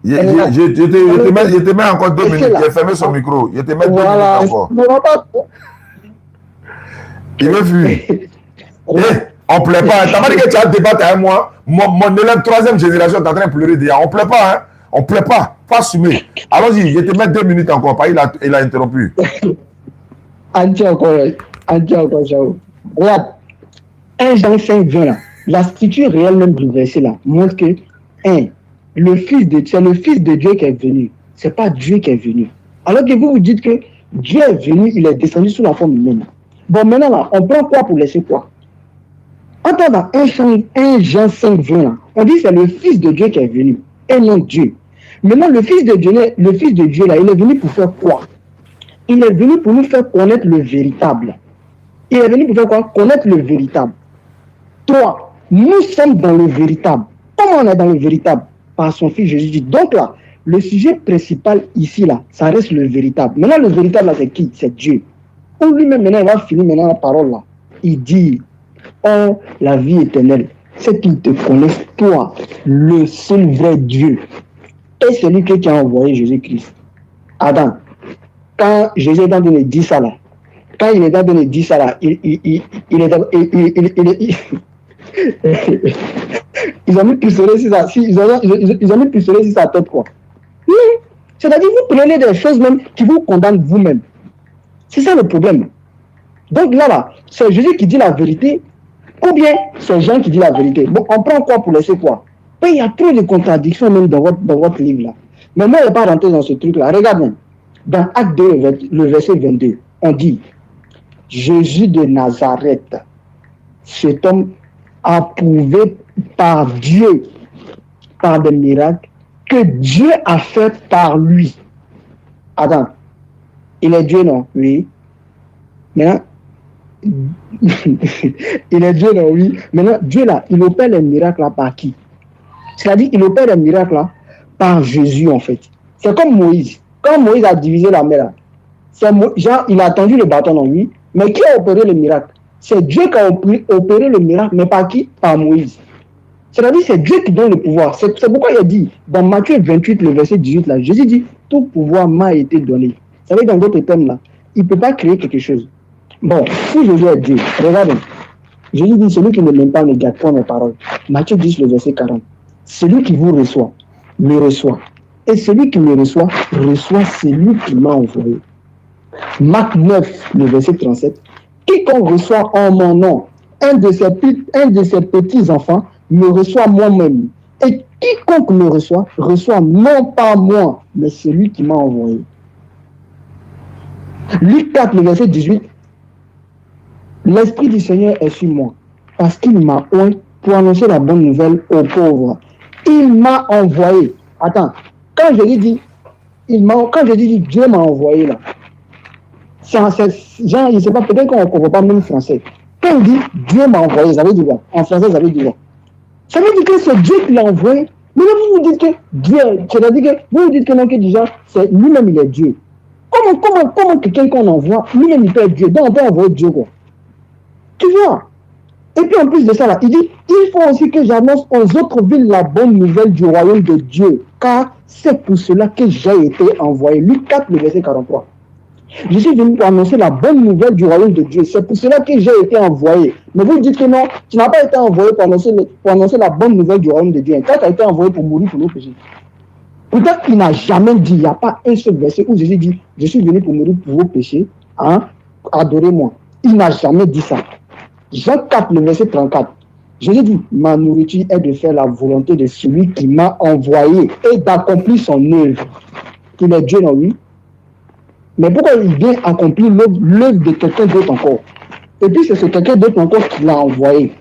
Je te mets encore 2 minutes. Il a fermé son micro. Je te mets 2 minutes encore. Il veut fuir. On ne plaît pas. Tu m'as dit que tu as débattu avec moi. Mon élève 3e génération est en train de pleurer déjà. On ne plaît pas. Hein? On ne plaît pas. Pas assumer. Allons-y. Je te mets 2 minutes encore. Il a interrompu. Anti encore, Jao. Regarde. 1 Jean 5, 20 là. La structure réelle même du verset là montre que, c'est le Fils de Dieu qui est venu. Ce n'est pas Dieu qui est venu. Alors que vous dites que Dieu est venu, il est descendu sous la forme humaine. Bon, maintenant là, on prend quoi pour laisser quoi? Entends dans 1 Jean 5, 20 là, on dit que c'est le Fils de Dieu qui est venu, et non Dieu. Maintenant, le Fils de Dieu là, il est venu pour faire quoi? Il est venu pour nous faire connaître le véritable. Il est venu pour faire quoi? Connaître le véritable. Toi, nous sommes dans le véritable. Comment on est dans le véritable? Par son Fils Jésus. Donc là, le sujet principal ici, là, ça reste le véritable. Maintenant, le véritable, là, c'est qui? C'est Dieu. Pour lui-même, maintenant, il va finir maintenant la parole, là. Il dit, oh, la vie éternelle, c'est qu'il te connaisse, toi, le seul vrai Dieu. Et celui qui a envoyé Jésus-Christ. Adam, quand Jésus est en train de dire ça, là, quand il est en train de dire ça, là, ils ont mis pistolet sur ça. Ils ont mis pistolet sur sa tête, quoi. C'est-à-dire, vous prenez des choses même qui vous condamnent vous-même. C'est ça le problème. Donc là, c'est Jésus qui dit la vérité, ou bien c'est Jean qui dit la vérité. Bon, on prend quoi pour laisser quoi? Mais il y a trop de contradictions même dans votre livre là. Mais moi, je ne vais pas rentrer dans ce truc-là. Regarde, dans Acte 2, le verset 22, on dit, Jésus de Nazareth, cet homme approuvé par Dieu, par des miracles, que Dieu a fait par lui. Attends, il est Dieu, non? Oui. Maintenant, il est Dieu, non? Oui. Maintenant, Dieu, là, il opère les miracles là par qui? C'est-à-dire, il opère les miracles là par Jésus, en fait. C'est comme Moïse. Quand Moïse a divisé la mer, genre, il a tendu le bâton, non? Oui. Mais qui a opéré le miracle? C'est Dieu qui a opéré le miracle, mais par qui? Par Moïse. C'est-à-dire, c'est Dieu qui donne le pouvoir. C'est pourquoi il a dit, dans Matthieu 28, le verset 18, là, Jésus dit, tout pouvoir m'a été donné. Ça veut dire, dans d'autres termes, là, il ne peut pas créer quelque chose. Bon, si Jésus est Dieu, regardez. Jésus dit, celui qui ne m'aime pas ne garde pas mes paroles. Matthieu 10, le verset 40. Celui qui vous reçoit, me reçoit. Et celui qui me reçoit celui qui m'a envoyé. Marc 9, le verset 37. Quiconque reçoit en mon nom un de ses petits-enfants, me reçoit moi-même. Et quiconque me reçoit non pas moi, mais celui qui m'a envoyé. Luc 4, le verset 18. L'Esprit du Seigneur est sur moi, parce qu'il m'a oint pour annoncer la bonne nouvelle aux pauvres. Il m'a envoyé. Attends, quand je dis Dieu m'a envoyé là, genre, je ne sais pas, peut-être qu'on ne comprend pas même français. Quand il dit Dieu m'a envoyé, ça veut dire quoi? En français, ça veut dire quoi? Ça veut dire que c'est Dieu qui l'a envoyé. Mais là, vous dites que Dieu, c'est-à-dire que vous dites que non, que déjà, c'est lui-même, il est Dieu. Comment quelqu'un qu'on envoie, lui-même, il peut être Dieu? Donc, on peut envoyer Dieu, quoi. Tu vois? Et puis, en plus de ça, là, il dit, il faut aussi que j'annonce aux autres villes la bonne nouvelle du royaume de Dieu, car c'est pour cela que j'ai été envoyé. Luc 4, le verset 43. Je suis venu pour annoncer la bonne nouvelle du royaume de Dieu. C'est pour cela que j'ai été envoyé. Mais vous dites que non, tu n'as pas été envoyé pour annoncer la bonne nouvelle du royaume de Dieu. Quand tu as été envoyé pour mourir pour nos péchés. Pourtant, il n'a jamais dit, il n'y a pas un seul verset où Jésus dit, je suis venu pour mourir pour vos péchés, hein, adorez-moi. Il n'a jamais dit ça. Jean 4, le verset 34. Jésus dit, ma nourriture est de faire la volonté de celui qui m'a envoyé et d'accomplir son œuvre. Il est Dieu, non, oui? Mais pourquoi il vient accomplir l'œuvre de quelqu'un d'autre encore? Et puis c'est ce quelqu'un d'autre encore qui l'a envoyé.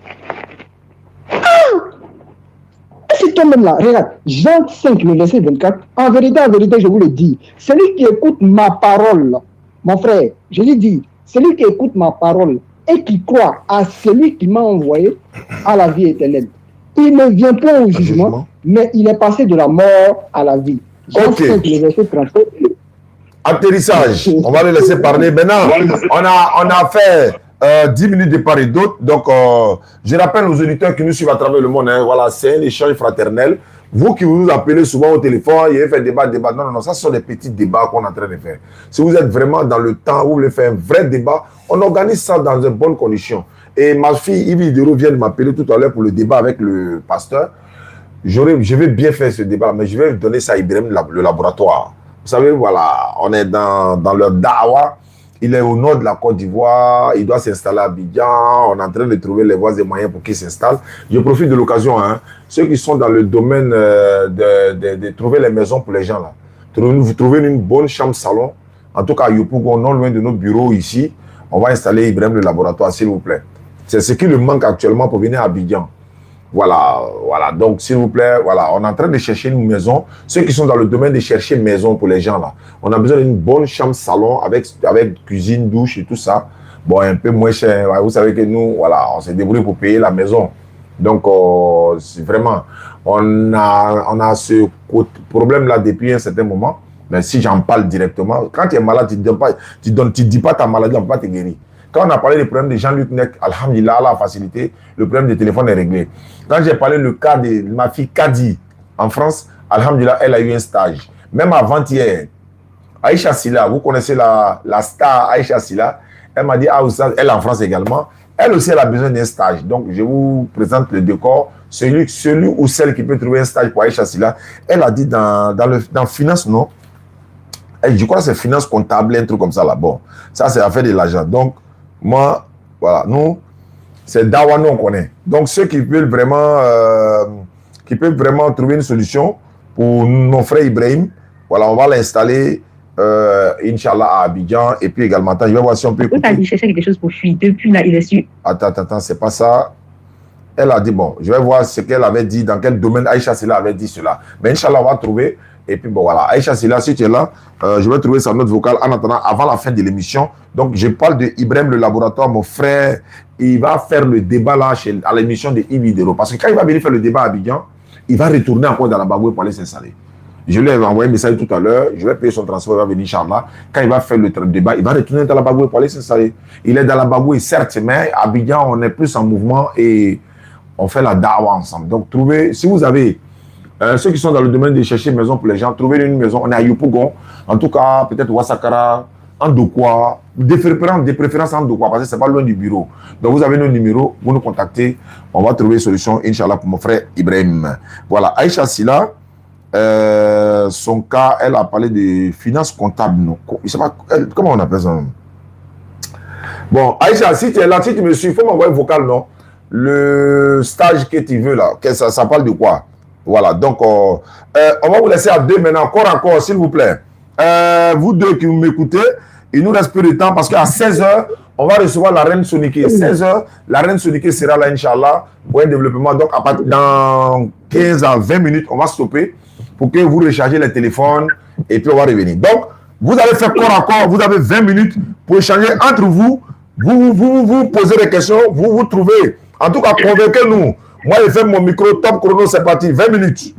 C'est toi-même là, regarde, Jean 5, le verset 24, en vérité, je vous le dis, celui qui écoute ma parole, mon frère, Jésus dit, celui qui écoute ma parole et qui croit à celui qui m'a envoyé à la vie éternelle. Il ne vient pas au jugement, mais il est passé de la mort à la vie. Jean 5, le verset 37. Atterrissage, on va le laisser parler. Maintenant, on a fait 10 minutes de part et d'autre. Donc, je rappelle aux auditeurs qui nous suivent à travers le monde, hein, voilà, c'est un échange fraternel. Vous qui vous appelez souvent au téléphone, il fait débat. Non, non, non, ça ce sont des petits débats qu'on est en train de faire. Si vous êtes vraiment dans le temps, vous voulez faire un vrai débat, on organise ça dans de bonnes conditions. Et ma fille, Yves Idero, vient de m'appeler tout à l'heure pour le débat avec le pasteur. Je vais bien faire ce débat, mais je vais donner ça à Ibrahim, le laboratoire. Vous savez, voilà, on est dans le Dawa. Il est au nord de la Côte d'Ivoire, il doit s'installer à Abidjan, on est en train de trouver les voies et moyens pour qu'il s'installe. Je profite de l'occasion, hein, ceux qui sont dans le domaine de trouver les maisons pour les gens là. Vous trouvez une bonne chambre salon, en tout cas à Yopougon, non loin de nos bureaux ici, on va installer Ibrahim le laboratoire, s'il vous plaît. C'est ce qui le manque actuellement pour venir à Abidjan. Voilà, voilà. Donc, s'il vous plaît, voilà, on est en train de chercher une maison. Ceux qui sont dans le domaine de chercher une maison pour les gens, là, on a besoin d'une bonne chambre salon avec cuisine, douche et tout ça. Bon, un peu moins cher. Vous savez que nous, voilà, on s'est débrouillé pour payer la maison. Donc, c'est vraiment, on a ce problème-là depuis un certain moment. Mais si j'en parle directement, quand tu es malade, tu ne dis pas ta maladie, on ne peut pas te guérir. Quand on a parlé du problème de Jean-Luc Nek, alhamdulillah, la facilité, le problème de téléphone est réglé. Quand j'ai parlé le cas de ma fille Kadi en France, alhamdulillah, elle a eu un stage. Même avant-hier, Aïcha Silla, vous connaissez la star Aïcha Silla, elle m'a dit, elle est en France également, elle aussi elle a besoin d'un stage. Donc je vous présente le décor, celui ou celle qui peut trouver un stage pour Aïcha Silla, elle a dit dans finance, non? Je crois que c'est finance comptable, un truc comme ça là. Bon, ça c'est affaire de l'argent. Donc, moi, voilà, nous, c'est Dawa, nous on connaît. Donc, ceux qui peuvent vraiment trouver une solution pour mon frère Ibrahim, voilà, on va l'installer, Inch'Allah, à Abidjan. Et puis également, je vais voir si on peut écouter. Tu as dit chercher quelque chose pour fuir. Depuis là, il est sûr. Attends, c'est pas ça. Elle a dit, bon, je vais voir ce qu'elle avait dit, dans quel domaine Aïcha Silla avait dit cela. Mais Inch'Allah, on va trouver. Et puis bon, voilà, Aïcha Silla, si tu es là, je vais trouver sa note vocale en attendant, avant la fin de l'émission. Donc, je parle de Ibrahim, le laboratoire, mon frère. Il va faire le débat là, à l'émission de Yves Idero. Parce que quand il va venir faire le débat à Abidjan, il va retourner encore dans la Baboué pour aller s'installer. Je lui ai envoyé un message tout à l'heure. Je vais payer son transport, il va venir, Inch'Allah. Quand il va faire le débat, il va retourner dans la Baboué pour aller s'installer. Il est dans la Baboué, certes, mais à Abidjan, on est plus en mouvement et on fait la dawa ensemble. Donc, trouvez, si vous avez ceux qui sont dans le domaine de chercher une maison pour les gens, trouvez une maison. On est à Yopougon, en tout cas, peut-être Ouassakara, Andokwa, de préférence Andokwa, parce que ce n'est pas loin du bureau. Donc, vous avez nos numéros, vous nous contactez, on va trouver une solution, Inch'Allah, pour mon frère Ibrahim. Voilà, Aïcha Silla, son cas, elle a parlé de finances comptables. Non? Je sais pas, comment on appelle ça? Bon, Aïcha, si tu es là, si tu me suis, il faut m'envoyer un vocal, non? Le stage que tu veux, là, ça parle de quoi? Voilà, donc on va vous laisser à deux maintenant, encore, s'il vous plaît. Vous deux qui m'écoutez, il nous reste peu de temps parce qu'à 16h, on va recevoir la reine Soniké. 16h, la reine Soniké sera là, Inch'Allah, pour un développement. Donc, dans 15 à 20 minutes, on va stopper pour que vous rechargez les téléphones et puis on va revenir. Donc, vous allez faire corps, vous avez 20 minutes pour échanger entre vous. Vous posez des questions, vous trouvez. En tout cas, convainquez-nous. Moi, je fais mon micro, top chrono, c'est parti, 20 minutes.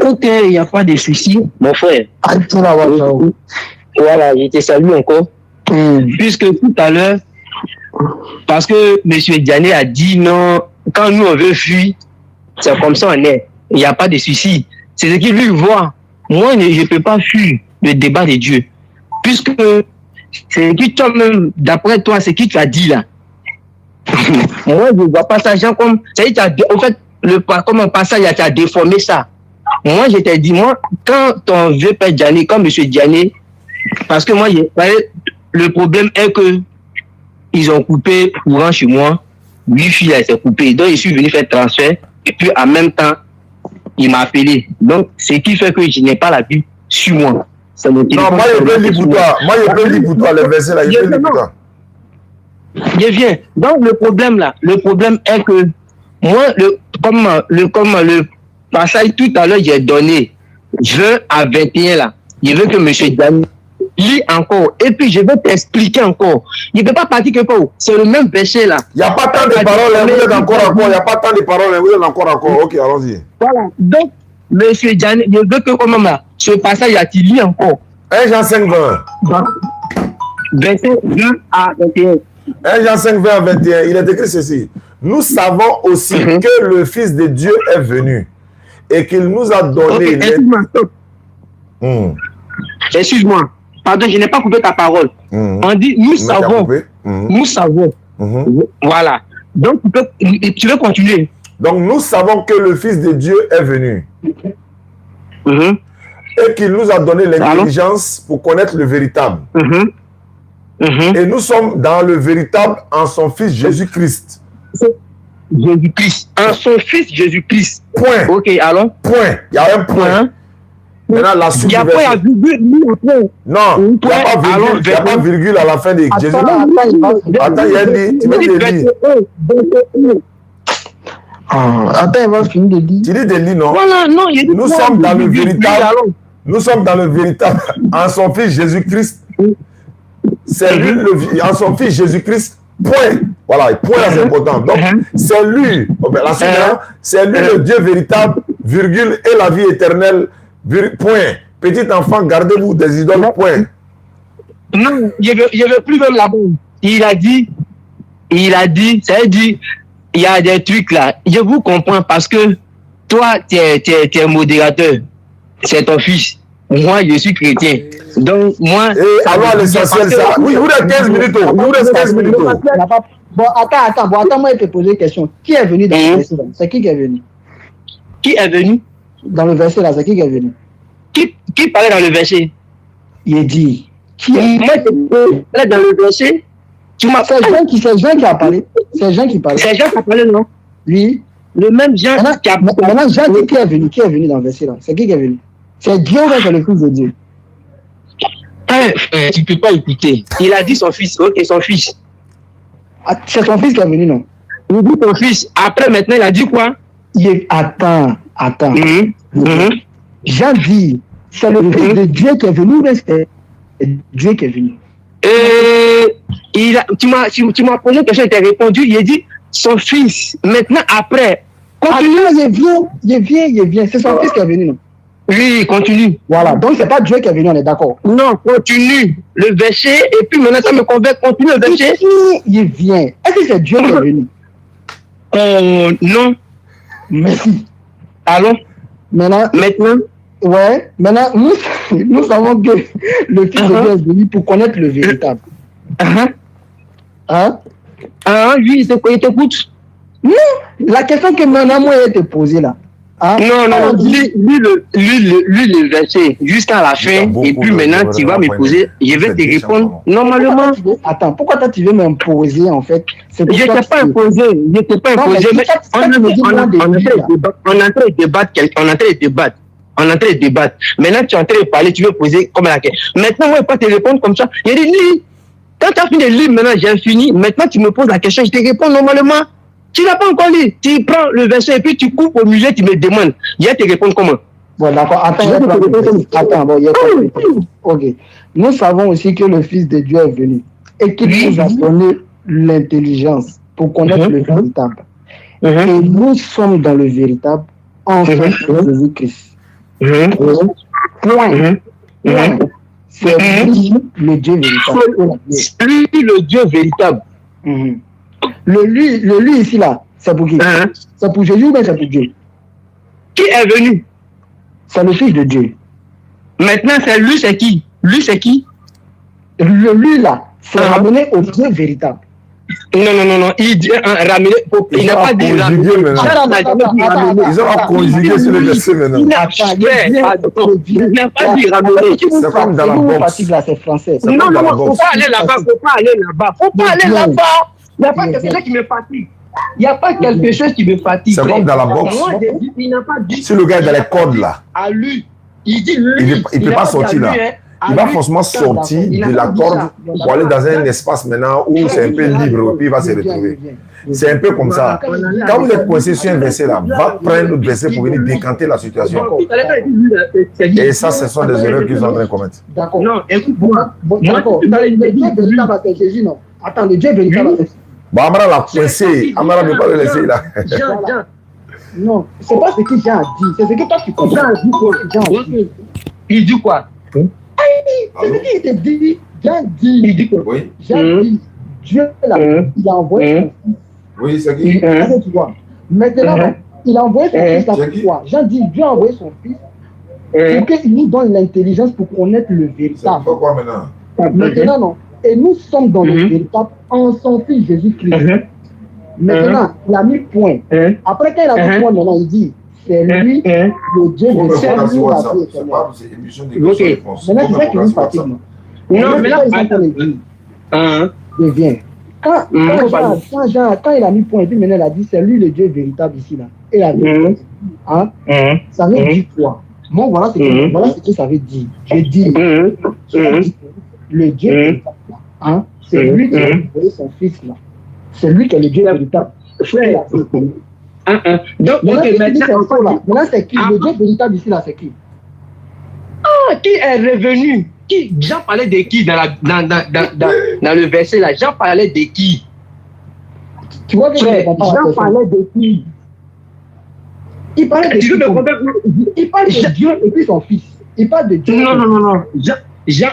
Ok, il n'y a pas de souci, mon frère. Voilà, je te salue encore. Puisque tout à l'heure, parce que M. Diané a dit non, quand nous on veut fuir, c'est comme ça on est. Il n'y a pas de souci. C'est ce qu'il lui voit. Moi, je ne peux pas fuir le débat de Dieu. Puisque c'est qui toi-même, d'après toi, c'est qui tu as dit là. Moi, je ne vois pas ça, genre comme. En fait, comme un passage, tu as déformé ça. Moi, je t'ai dit, moi, quand ton vieux père Diané, comme M. Diané, parce que moi, le problème est que ils ont coupé courant chez moi, Wi-Fi a été coupé. Donc, je suis venu faire transfert, et puis en même temps, il m'a appelé. Donc, ce qui fait que je n'ai pas la Bible sur moi. C'est mon téléphone. Non, moi, je peux lire pour toi. Moi, je peux lire pour toi, les versets là, je peux lire pour toi. Je viens. Donc, le problème est que moi, comme le passage tout à l'heure, j'ai donné, je veux à 21 là, je veux que M. Diané lit encore. Et puis, je vais t'expliquer encore. Il ne peut pas partir quelque part. C'est le même péché là. Il n'y a pas tant de paroles, vous êtes encore. Il n'y a pas tant de paroles, vous êtes encore. Ok, allons-y. Voilà. Donc, M. Diané, je veux que comment là, ce passage, il lit encore. 1 Jean 5, 20. 21 à 21. 1 Jean 5, 20 à 21. Il est écrit ceci. Nous savons aussi que le Fils de Dieu est venu et qu'il nous a donné... Excuse-moi. Pardon, je n'ai pas coupé ta parole. On dit, nous savons. Nous savons. Voilà. Donc, tu veux continuer. Donc, nous savons que le Fils de Dieu est venu. Et qu'il nous a donné l'intelligence pour connaître le véritable. Et nous sommes dans le véritable en son Fils Jésus-Christ. Jésus-Christ. En son Fils Jésus-Christ. Point. Ok, alors. Point. Il y a un point. Maintenant, la suite. Il y a pas virgule. Non, il n'y a pas virgule à la fin de Jésus. Attends, il y a dit, tu veux dire lire. Attends, il va finir de dire. Tu dis de lire, non? Voilà, non, il y a dit. Nous sommes dans le véritable. Nous sommes dans le véritable en son Fils Jésus-Christ. C'est lui, en son Fils Jésus-Christ. Point. Voilà, point c'est important. Donc, c'est lui, la suite, c'est lui le Dieu véritable, virgule, et la vie éternelle, point. Petit enfant, gardez-vous des idoles, point. Non, il ne veut plus même la bombe. Il a dit, c'est-à-dire, il y a des trucs là. Je vous comprends parce que toi, tu es modérateur. C'est ton fils. Moi, je suis chrétien. Donc, moi... alors, l'essentiel, ça... Oui, vous êtes 15 minutes. Vous êtes 15 minutes. Bon, attends, moi, je te poser une question. Qui est venu dans le verset là? C'est qui est venu? Qui est venu? Dans le verset là, c'est qui est venu? Qui parlait dans le verset? Il dit... Qui est... Moi, je parlais dans le verset. C'est Jean qui a parlé. C'est Jean qui parlait. C'est Jean qui a parlé, non? Oui. Le même Jean qui a parlé. Maintenant, Jean dit qui est venu? Qui est venu dans le verset là? C'est qui est venu? C'est Dieu ou c'est le Fils de Dieu? Tu ne peux pas écouter. Il a dit son fils. Ok, son fils. C'est son fils qui est venu, non? Il dit son fils. Après, maintenant, il a dit quoi? Attends. Jean dit, c'est le Fils de Dieu qui est venu, mais c'est Dieu qui est venu. Tu m'as posé une question, il t'a répondu. Il a dit son fils. Maintenant, après, continue. Il vient. C'est son fils qui est venu, non? Oui, continue. Voilà, donc c'est pas Dieu qui est venu, on est d'accord. Non, continue le verset, et puis maintenant ça me convainc, continue le verset. Il vient. Est-ce que c'est Dieu qui est venu? Non. Merci. Allons. Maintenant. Ouais, maintenant, nous savons que le Fils de Dieu est venu pour connaître le véritable. Oui, il t'écoute. Non, la question que maintenant moi j'ai te posée là. Non, lis le verset jusqu'à la fin, et puis maintenant tu vas me poser, je vais te répondre normalement. Attends, pourquoi toi tu veux m'imposer en fait? Je ne t'ai pas imposé, mais on est en train de débattre. Maintenant tu es en train de parler, tu veux poser comme la question. Maintenant, moi je ne vais pas te répondre comme ça. Il dit, lis. Quand tu as fini de lire, maintenant j'ai fini. Maintenant tu me poses la question, je te réponds normalement. Tu n'as pas encore lu. Tu prends le verset et puis tu coupes au milieu, tu me demandes. Je vais te répondre comment? Bon, d'accord. Attends, ok. Nous savons aussi que le Fils de Dieu est venu et qu'il nous a donné l'intelligence pour connaître le véritable. Et nous sommes dans le véritable en fait Jésus-Christ. Point. C'est lui le Dieu véritable. C'est lui le Dieu véritable. Le lui ici là, c'est pour qui? C'est pour Jésus ou bien c'est pour Dieu? Qui est venu? C'est le Fils de Dieu. Maintenant, c'est lui, c'est qui? Lui, c'est qui? Le lui là, c'est ramené au Dieu véritable. Non. Il dit ramener. Il n'a pas dit ramener. Ils ont conjugué sur le verset maintenant. Il n'a pas dit ramener. C'est comme dans la boxe. C'est français. Non, faut pas aller là-bas. Faut pas aller là-bas. Il n'y a pas quelque chose qui me fatigue. C'est comme dans la boxe. Si le gars est dans les cordes là, à lui, il dit lui. Il ne peut pas sortir là. Il va forcément sortir de la corde pour aller dans un espace maintenant où c'est un peu libre et puis il va se retrouver. C'est un peu comme ça. Quand vous êtes coincé sur un verset là, va prendre l'autre verset pour venir décanter la situation. Et ça, ce sont des erreurs qu'ils sont en train de commettre. D'accord. Non, écoute-moi. D'accord. Le Dieu véritable c'est Jésus, non? Attends, le Dieu véritable c'est... Bon, Amara l'a coincé. Amara ne peut pas le laisser là. Non, c'est pas ce que Jean a dit. C'est ce que toi tu comprends. Jean a dit. Il dit quoi? C'est ce qu'il dit. Jean dit. Il dit quoi? Jean dit. Dieu là, il a envoyé son fils Oui, c'est qui? Tu vois. Maintenant, il a envoyé son fils là pour toi. Jean dit, Dieu a envoyé son fils pour qu'il nous donne l'intelligence pour connaître le véritable. Pourquoi maintenant? Maintenant, non. Et nous sommes dans le véritable en son fils Jésus-Christ. Maintenant, il a mis point. Après, quand il a mis point, maintenant, il dit, c'est lui, le Dieu de c'est la vie. Ok. Maintenant, c'est ça qui nous fatigue. Non, mais là, devient. Quand il a mis point, et puis maintenant, il a dit, c'est lui le Dieu véritable ici, là. Et la vérité, ça veut dire quoi? Bon, voilà ce que ça veut dire. Je dis, le Dieu véritable, c'est lui qui a envoyé son fils, là. C'est lui qui est le Dieu véritable. Donc, maintenant, c'est qui? Le Dieu véritable ici, là, c'est qui? Qui est revenu? Jean parlait de qui dans le verset là? Jean parlait de qui? Tu vois que Jean parlait de qui? Il parlait de Dieu et puis son fils. Il parle de Dieu. Non. Jean,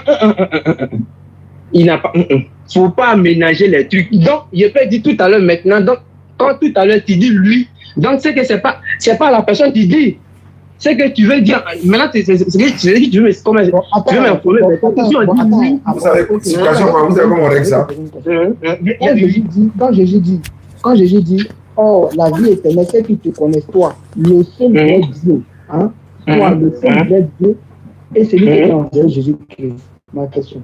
il n'a pas. Faut pas ménager les trucs. Donc, je peux dire tout à l'heure maintenant. Donc, quand tout à l'heure tu dis lui, donc c'est que c'est pas la personne qui dit. C'est que tu veux dire. Maintenant, c'est ce que tu veux m'informer. Vous savez comment on règle ça? Quand Jésus dit, oh, la vie éternelle, c'est qu'ils te connaissent, toi, le seul vrai Dieu. Toi, le seul vrai Dieu, et celui qui t'a envoyé Jésus-Christ. Ma question.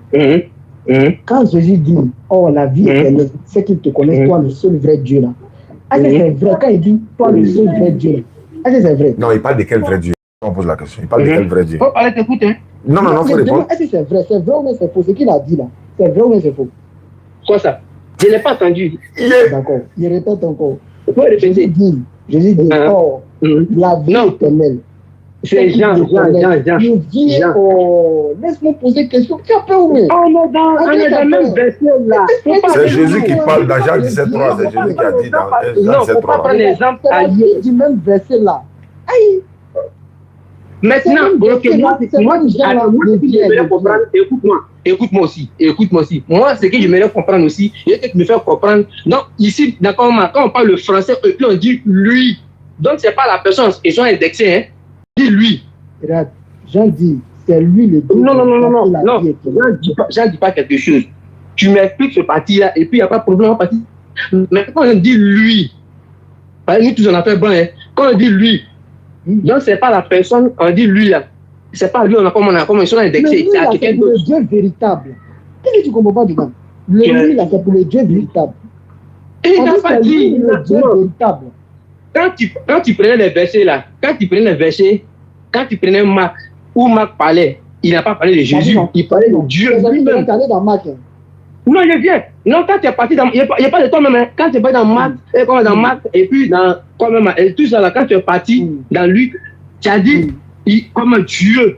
Quand Jésus dit, oh, la vie éternelle, c'est qu'ils te connaissent, toi, le seul vrai Dieu, là. Est-ce que c'est vrai? Quand il dit, toi, le seul vrai Dieu, est-ce que c'est vrai? Non, il parle de quel vrai Dieu? On pose la question. Il parle de quel vrai Dieu? Faut parler, t'écoutes, hein? Non, faut répondre. Est-ce que c'est vrai? C'est vrai ou bien c'est faux? Ce qu'il a dit, là. C'est vrai ou bien c'est faux? Quoi ça? Je ne l'ai pas entendu. D'accord. Il répète encore. Jésus dit, oh, la vie éternelle. C'est Jean. Laisse-moi poser une question. Tu as peur ou bien? On est dans le même verset là. C'est Jésus qui parle dans Jean 17:3. C'est Jésus qui a dit dans Jean 17:3. Non, faut pas prendre l'exemple allié du même verset là. Aïe. Maintenant, écoute-moi aussi. Moi, ce que j'aimerais comprendre aussi, et que tu me fais comprendre. Donc, ici, d'accord, quand on parle le français, et puis on dit lui. Donc, c'est pas la personne, ils sont indexés, hein. Dis lui. Regarde, Jean dit, c'est lui le Dieu. Non. Jean dis pas quelque chose. Tu m'expliques ce parti-là, et puis il n'y a pas de problème en partie. Mais quand on dit lui, nous tous on a fait bon, hein. Quand on dit lui, donc c'est pas la personne, on dit lui là. C'est pas lui, on a comme ils sont indexés. C'est le Dieu véritable. Qu'est-ce que tu comprends pas dedans? Le lui là, c'est pour le Dieu véritable. Et il n'a pas dit le Dieu véritable. Quand tu prenais les versets là, quand tu prenais Marc, où Marc parlait, il n'a pas parlé de Jésus, il parlait de Dieu lui-même. Dans Marc. Non, je viens. Non, quand tu es parti dans. Il n'y a pas de toi-même. Hein. Quand tu es parti dans Marc, et puis dans. Et tout ça là, quand tu es parti dans lui, tu as dit comme Dieu.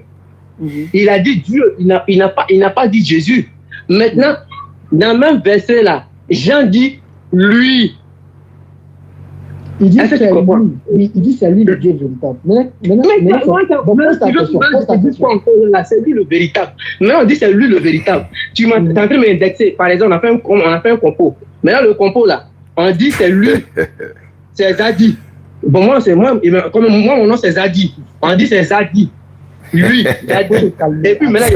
Il a dit Dieu, il n'a pas dit Jésus. Maintenant, dans le même verset là, Jean dit lui. Il dit c'est lui le Dieu véritable. C'est lui le véritable. Maintenant, on dit c'est lui le véritable. Tu m'as en train de m'indexer. Par exemple, on a fait un compo. Maintenant, le compo là, on dit c'est lui. C'est Zadi. Bon, moi, comme moi, mon nom c'est Zadi. On dit c'est Zadi. Lui, Zadi. Et puis maintenant,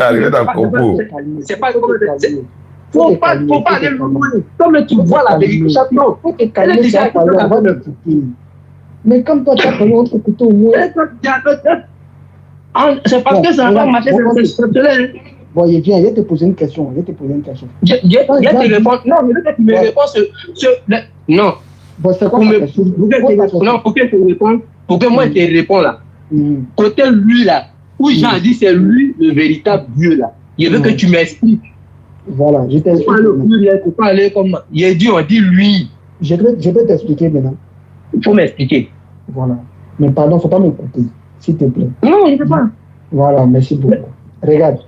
c'est pas faut pas aller loin. Comme tu vois la vérité, champion. Mais comme toi, tu as parlé entre couteaux au moins. C'est parce que ça va marcher, c'est exceptionnel. Bon, je vais te poser une question. Je te réponds. Non, mais tu me réponds non. Bon, c'est quoi ta question? Non, pour que je te réponde, pour que moi je te réponds là. Côté lui là, où Jean dit c'est lui le véritable Dieu là. Je veux que tu m'expliques. Voilà, je t'explique. Faut pas aller comme. On dit lui. Je vais t'expliquer maintenant. Il faut m'expliquer. Voilà. Mais pardon, il ne faut pas me couper, s'il te plaît. Non, je ne peux pas. Voilà, merci beaucoup. Regarde.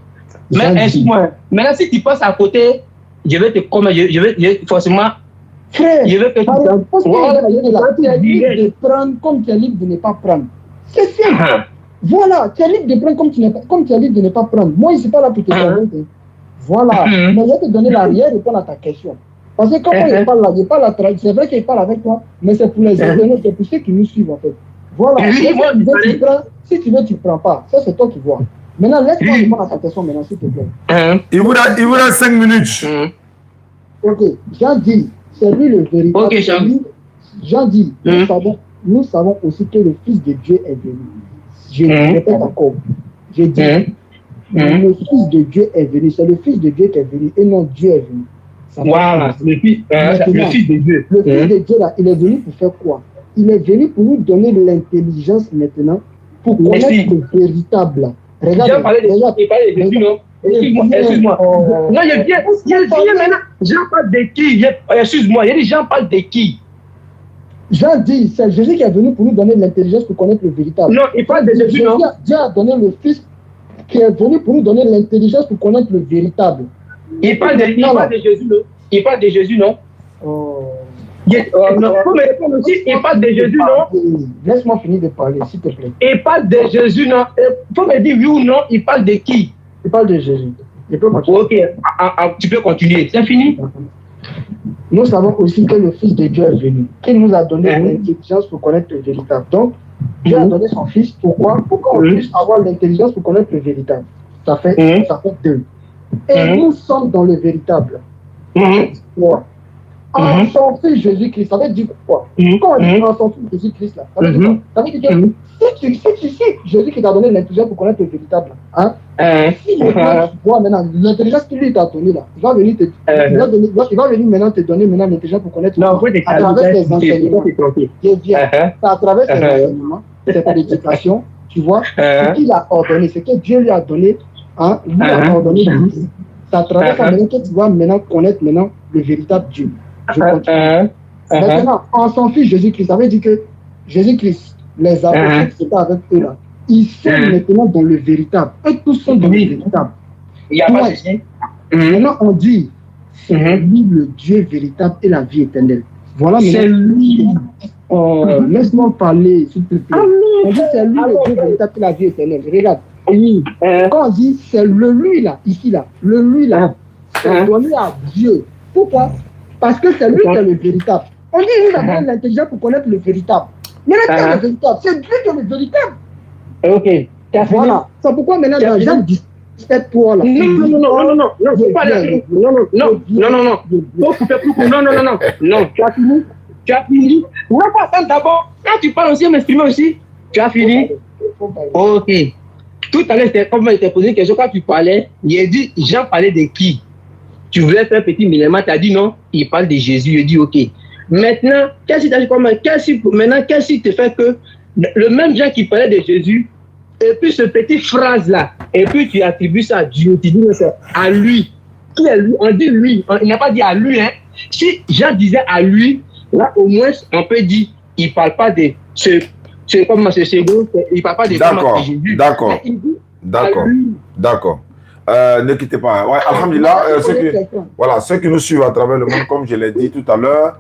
Mais excuse-moi. Maintenant, si tu passes à côté, je vais te forcément. Frère, je vais te tu es libre de prendre comme tu es libre de ne pas prendre. C'est simple. Voilà, tu es libre de prendre comme tu es libre de ne pas prendre. Moi, je ne suis pas là pour te faire. Voilà. Mais je vais te donner la réelle réponse à ta question. Parce que quand il parle là, il parle la tradition. C'est vrai qu'il parle avec moi, mais c'est pour les internautes, c'est pour ceux qui nous suivent en fait. Voilà. Si tu veux, tu ne prends pas. Ça, c'est toi qui vois. Maintenant, laisse-moi répondre à ta question maintenant, s'il te plaît. Il vous reste 5 minutes. Ok. Jean dit, c'est lui le véritable. Ok, Jean dit, nous savons aussi que le Fils de Dieu est venu. Je le répète encore. Je dis, le Fils de Dieu est venu. C'est le Fils de Dieu qui est venu et non Dieu est venu. Voilà, le Fils de Dieu. Le Fils de Dieu, là, il est venu pour faire quoi? Il est venu pour nous donner l'intelligence maintenant pour connaître le véritable. Regarde, Jean parlait de Jésus, non? Excuse-moi. Non, il vient maintenant. Jean parle de qui? Excuse-moi, il dit Jean parle de qui? Jean dit, c'est Jésus qui est venu pour nous donner l'intelligence pour connaître le véritable. Non, il parle de Jésus, non? Dieu a donné le Fils qui est venu pour nous donner l'intelligence pour connaître le véritable. Il parle de Jésus, non? Il parle de Jésus, non? Non, faut me répondre aussi, il parle de Jésus, non? Laisse-moi finir de parler, s'il te plaît. Il parle de Jésus, non? Faut me dire oui ou non, il parle de qui? Il parle de Jésus. Je peux continuer. Ok, tu peux continuer. C'est fini? Nous savons aussi que le Fils de Dieu est venu, qu'il nous a donné l'intelligence pour connaître le véritable. Donc, Dieu a donné son Fils. Pourquoi? Pour qu'on puisse avoir l'intelligence pour connaître le véritable. Ça fait 2. Et nous sommes dans le véritable. Pourquoi? En son Fils Jésus-Christ, ça veut dire quoi? Quand on dit en son Fils Jésus-Christ, là, ça veut dire quoi? Ça veut dire que si Jésus qui t'a donné l'intelligence pour connaître le véritable, hein? Si tu vois maintenant, l'intelligence qu'il lui t'a donné là, il va venir maintenant te donner l'intelligence pour connaître à travers tes enseignements. À travers tes enseignements, cette éducation, tu vois, ce qu'il a ordonné, ce que Dieu lui a donné, hein, lui a ordonné, c'est à travers ça maintenant que tu vas maintenant connaître maintenant le véritable Dieu. Je continue. Maintenant, en son Fils Jésus-Christ, ça veut dire que Jésus-Christ, les apôtres qui étaient avec eux là, ils sont maintenant dans le véritable. Eux tous sont dans le véritable. Il n'y a pas de souci. Maintenant, on dit, c'est lui le Dieu véritable et la vie éternelle. Voilà, c'est lui. Laisse-moi parler, s'il te plaît. On dit, c'est lui le Dieu véritable et la vie éternelle. Regarde. Quand on dit, c'est le lui là, ici là, le lui là, c'est donné à Dieu. Pourquoi? Parce que c'est lui qui est le véritable. On dit, il nous a donné l'intelligence pour connaître le véritable. Mais là, le véritable, c'est Dieu qui est le véritable. Ok. Voilà. C'est pourquoi maintenant, dans Jean 17, toi là. Non. Tu as fini. On va pas attendre d'abord. Quand tu parles aussi, m'exprimer aussi. Tu as fini. Ok. Tout à l'heure, comme il t'a posé une question, quand tu parlais, il a dit, Jean parlait de qui? Tu voulais faire un petit élément, tu as dit non, il parle de Jésus, il dit ok. Maintenant, qu'est-ce qui te fait que le même Jean qui parlait de Jésus, et puis ce petit phrase-là, et puis tu attribues ça à Dieu, tu dis c'est à lui. Qui est lui? On dit lui, il n'a pas dit à lui. Hein. Si Jean disait à lui, là au moins on peut dire, il ne parle pas de il ne parle pas de Jésus. D'accord. Ne quittez pas. Ouais, alhamdulillah, ceux qui nous suivent à travers le monde, comme je l'ai dit tout à l'heure,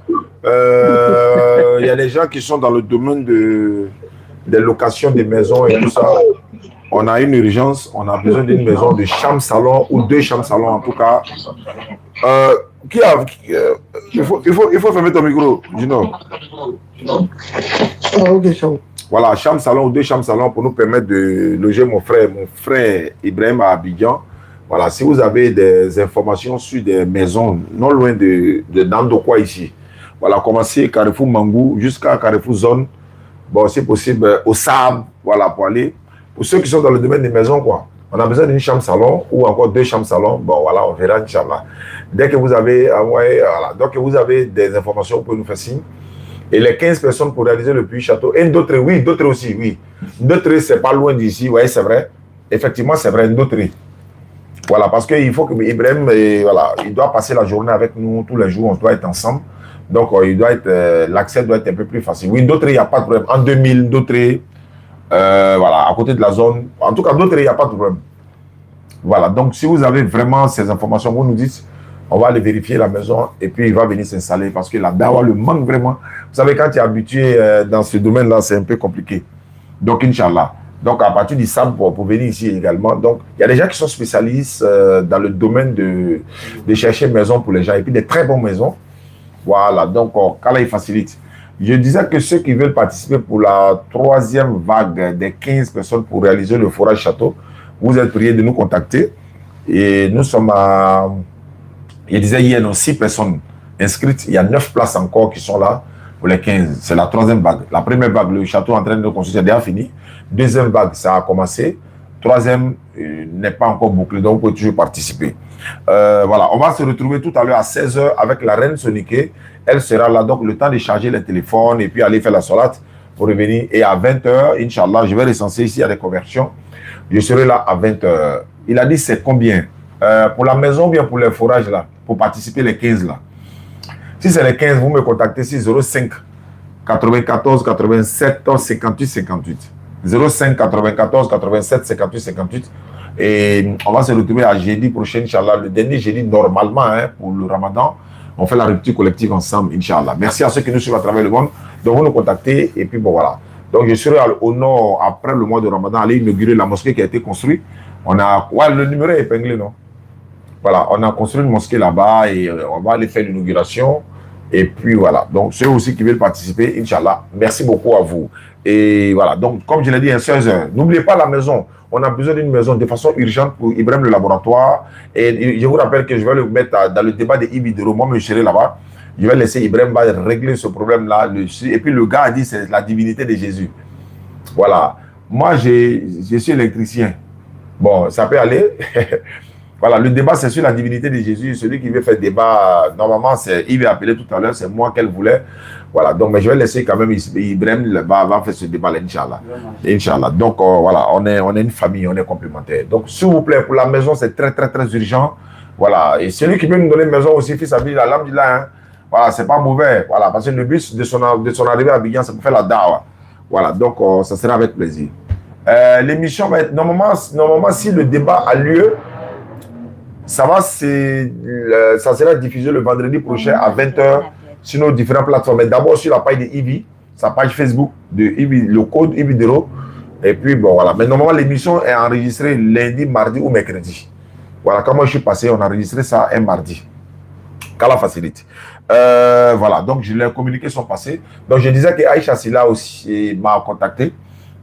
il y a des gens qui sont dans le domaine des locations des maisons et tout ça. On a une urgence, on a besoin d'une maison de chambre-salon ou 2 chambres-salon en tout cas. Il faut fermer ton micro, Gino. Voilà, chambre-salon ou 2 chambres-salon pour nous permettre de loger mon frère Ibrahim à Abidjan. Voilà, si vous avez des informations sur des maisons non loin de Nandokwa ici, voilà, commencez Carrefour Mangou jusqu'à Carrefour Zone, bon, c'est possible au Sab, voilà, pour aller. Pour ceux qui sont dans le domaine des maisons, quoi, on a besoin d'une chambre-salon ou encore 2 chambres-salon, bon, voilà, on verra, Inch'Allah. Dès que vous avez envoyé, voilà, donc vous avez des informations, vous pouvez nous faire signe. Et les 15 personnes pour réaliser le puits château. Et d'autres, oui, d'autres aussi, oui. D'autres, c'est pas loin d'ici, vous voyez, c'est vrai. Effectivement, c'est vrai, d'autres. Voilà, parce qu'il faut que Ibrahim, voilà, il doit passer la journée avec nous tous les jours, on doit être ensemble. Donc, l'accès doit être un peu plus facile. Oui, d'autres, il n'y a pas de problème. En 2000, d'autres, voilà, à côté de la zone. En tout cas, d'autres, il n'y a pas de problème. Voilà, donc si vous avez vraiment ces informations, vous nous dites, on va aller vérifier la maison et puis il va venir s'installer parce que la dawa le manque vraiment. Vous savez, quand tu es habitué dans ce domaine-là, c'est un peu compliqué. Donc, Inch'Allah. Donc, à partir du SAB, pour venir ici également. Donc, il y a des gens qui sont spécialistes dans le domaine de chercher maison pour les gens et puis des très bonnes maisons. Voilà, donc, Kala, il facilite. Je disais que ceux qui veulent participer pour la 3e vague des 15 personnes pour réaliser le forage château, vous êtes priés de nous contacter. Et nous sommes à, je disais hier, 6 personnes inscrites. Il y a 9 places encore qui sont là pour les 15. C'est la 3e vague. La première vague, le château en train de construire, c'est déjà fini. 2e vague, ça a commencé. 3e n'est pas encore bouclé, donc vous pouvez toujours participer. Voilà, on va se retrouver tout à l'heure à 16h avec la reine Soniké. Elle sera là, donc le temps de charger les téléphones et puis aller faire la salade pour revenir. Et à 20h, Inch'Allah, je vais recenser ici à des conversions. Je serai là à 20h. Il a dit c'est combien pour la maison ou bien pour les forages là, pour participer les 15 là. Si c'est les 15, vous me contactez sur 05 94 87 58 58. 05 94 87 58 58. Et on va se retrouver à jeudi prochain, Inch'Allah, le dernier jeudi normalement pour le Ramadan. On fait la rupture collective ensemble, Inch'Allah. Merci à ceux qui nous suivent à travers le monde. Donc, vous nous contactez et puis bon, voilà. Donc, je serai au nord, après le mois de Ramadan, aller inaugurer la mosquée qui a été construite. On a... Ouais, le numéro est épinglé, non? Voilà, on a construit une mosquée là-bas et on va aller faire l'inauguration. Et puis, voilà. Donc, ceux aussi qui veulent participer, Inch'Allah, merci beaucoup à vous. Et voilà. Donc, comme je l'ai dit, à 16h, n'oubliez pas la maison. On a besoin d'une maison de façon urgente pour Ibrahim le laboratoire. Et je vous rappelle que je vais le mettre dans le débat de Ibidero. Moi, je serai là-bas. Je vais laisser Ibrahim régler ce problème-là. Et puis, le gars a dit c'est la divinité de Jésus. Voilà. Moi, je suis électricien. Bon, ça peut aller. Voilà, le débat, c'est sur la divinité de Jésus. Celui qui veut faire débat, normalement, il va appeler tout à l'heure. C'est moi qu'elle voulait. Voilà, donc mais je vais laisser quand même Ibrahim va faire ce débat-là, Inch'Allah. Inch'Allah. Donc, voilà, on est une famille, on est complémentaires. Donc, s'il vous plaît, pour la maison, c'est très, très, très urgent. Voilà, et celui qui veut nous donner une maison aussi, fils Abdillah, alhamdulillah, hein. Voilà, c'est pas mauvais. Voilà, parce que le but de son arrivée à Abidjan, c'est pour faire la dawa. Voilà, donc, ça sera avec plaisir. L'émission va être, normalement, si le débat a lieu, ça sera diffusé le vendredi prochain à 20h sur nos différentes plateformes. Mais d'abord sur la page de Ibi, sa page Facebook de Ibi, le code Ibidero. Et puis, bon, voilà. Mais normalement, l'émission est enregistrée lundi, mardi ou mercredi. Voilà, quand moi je suis passé, on a enregistré ça un mardi. Kala facilite. Voilà, donc je l'ai communiqué son passé. Donc je disais que Aïcha Silla aussi m'a contacté.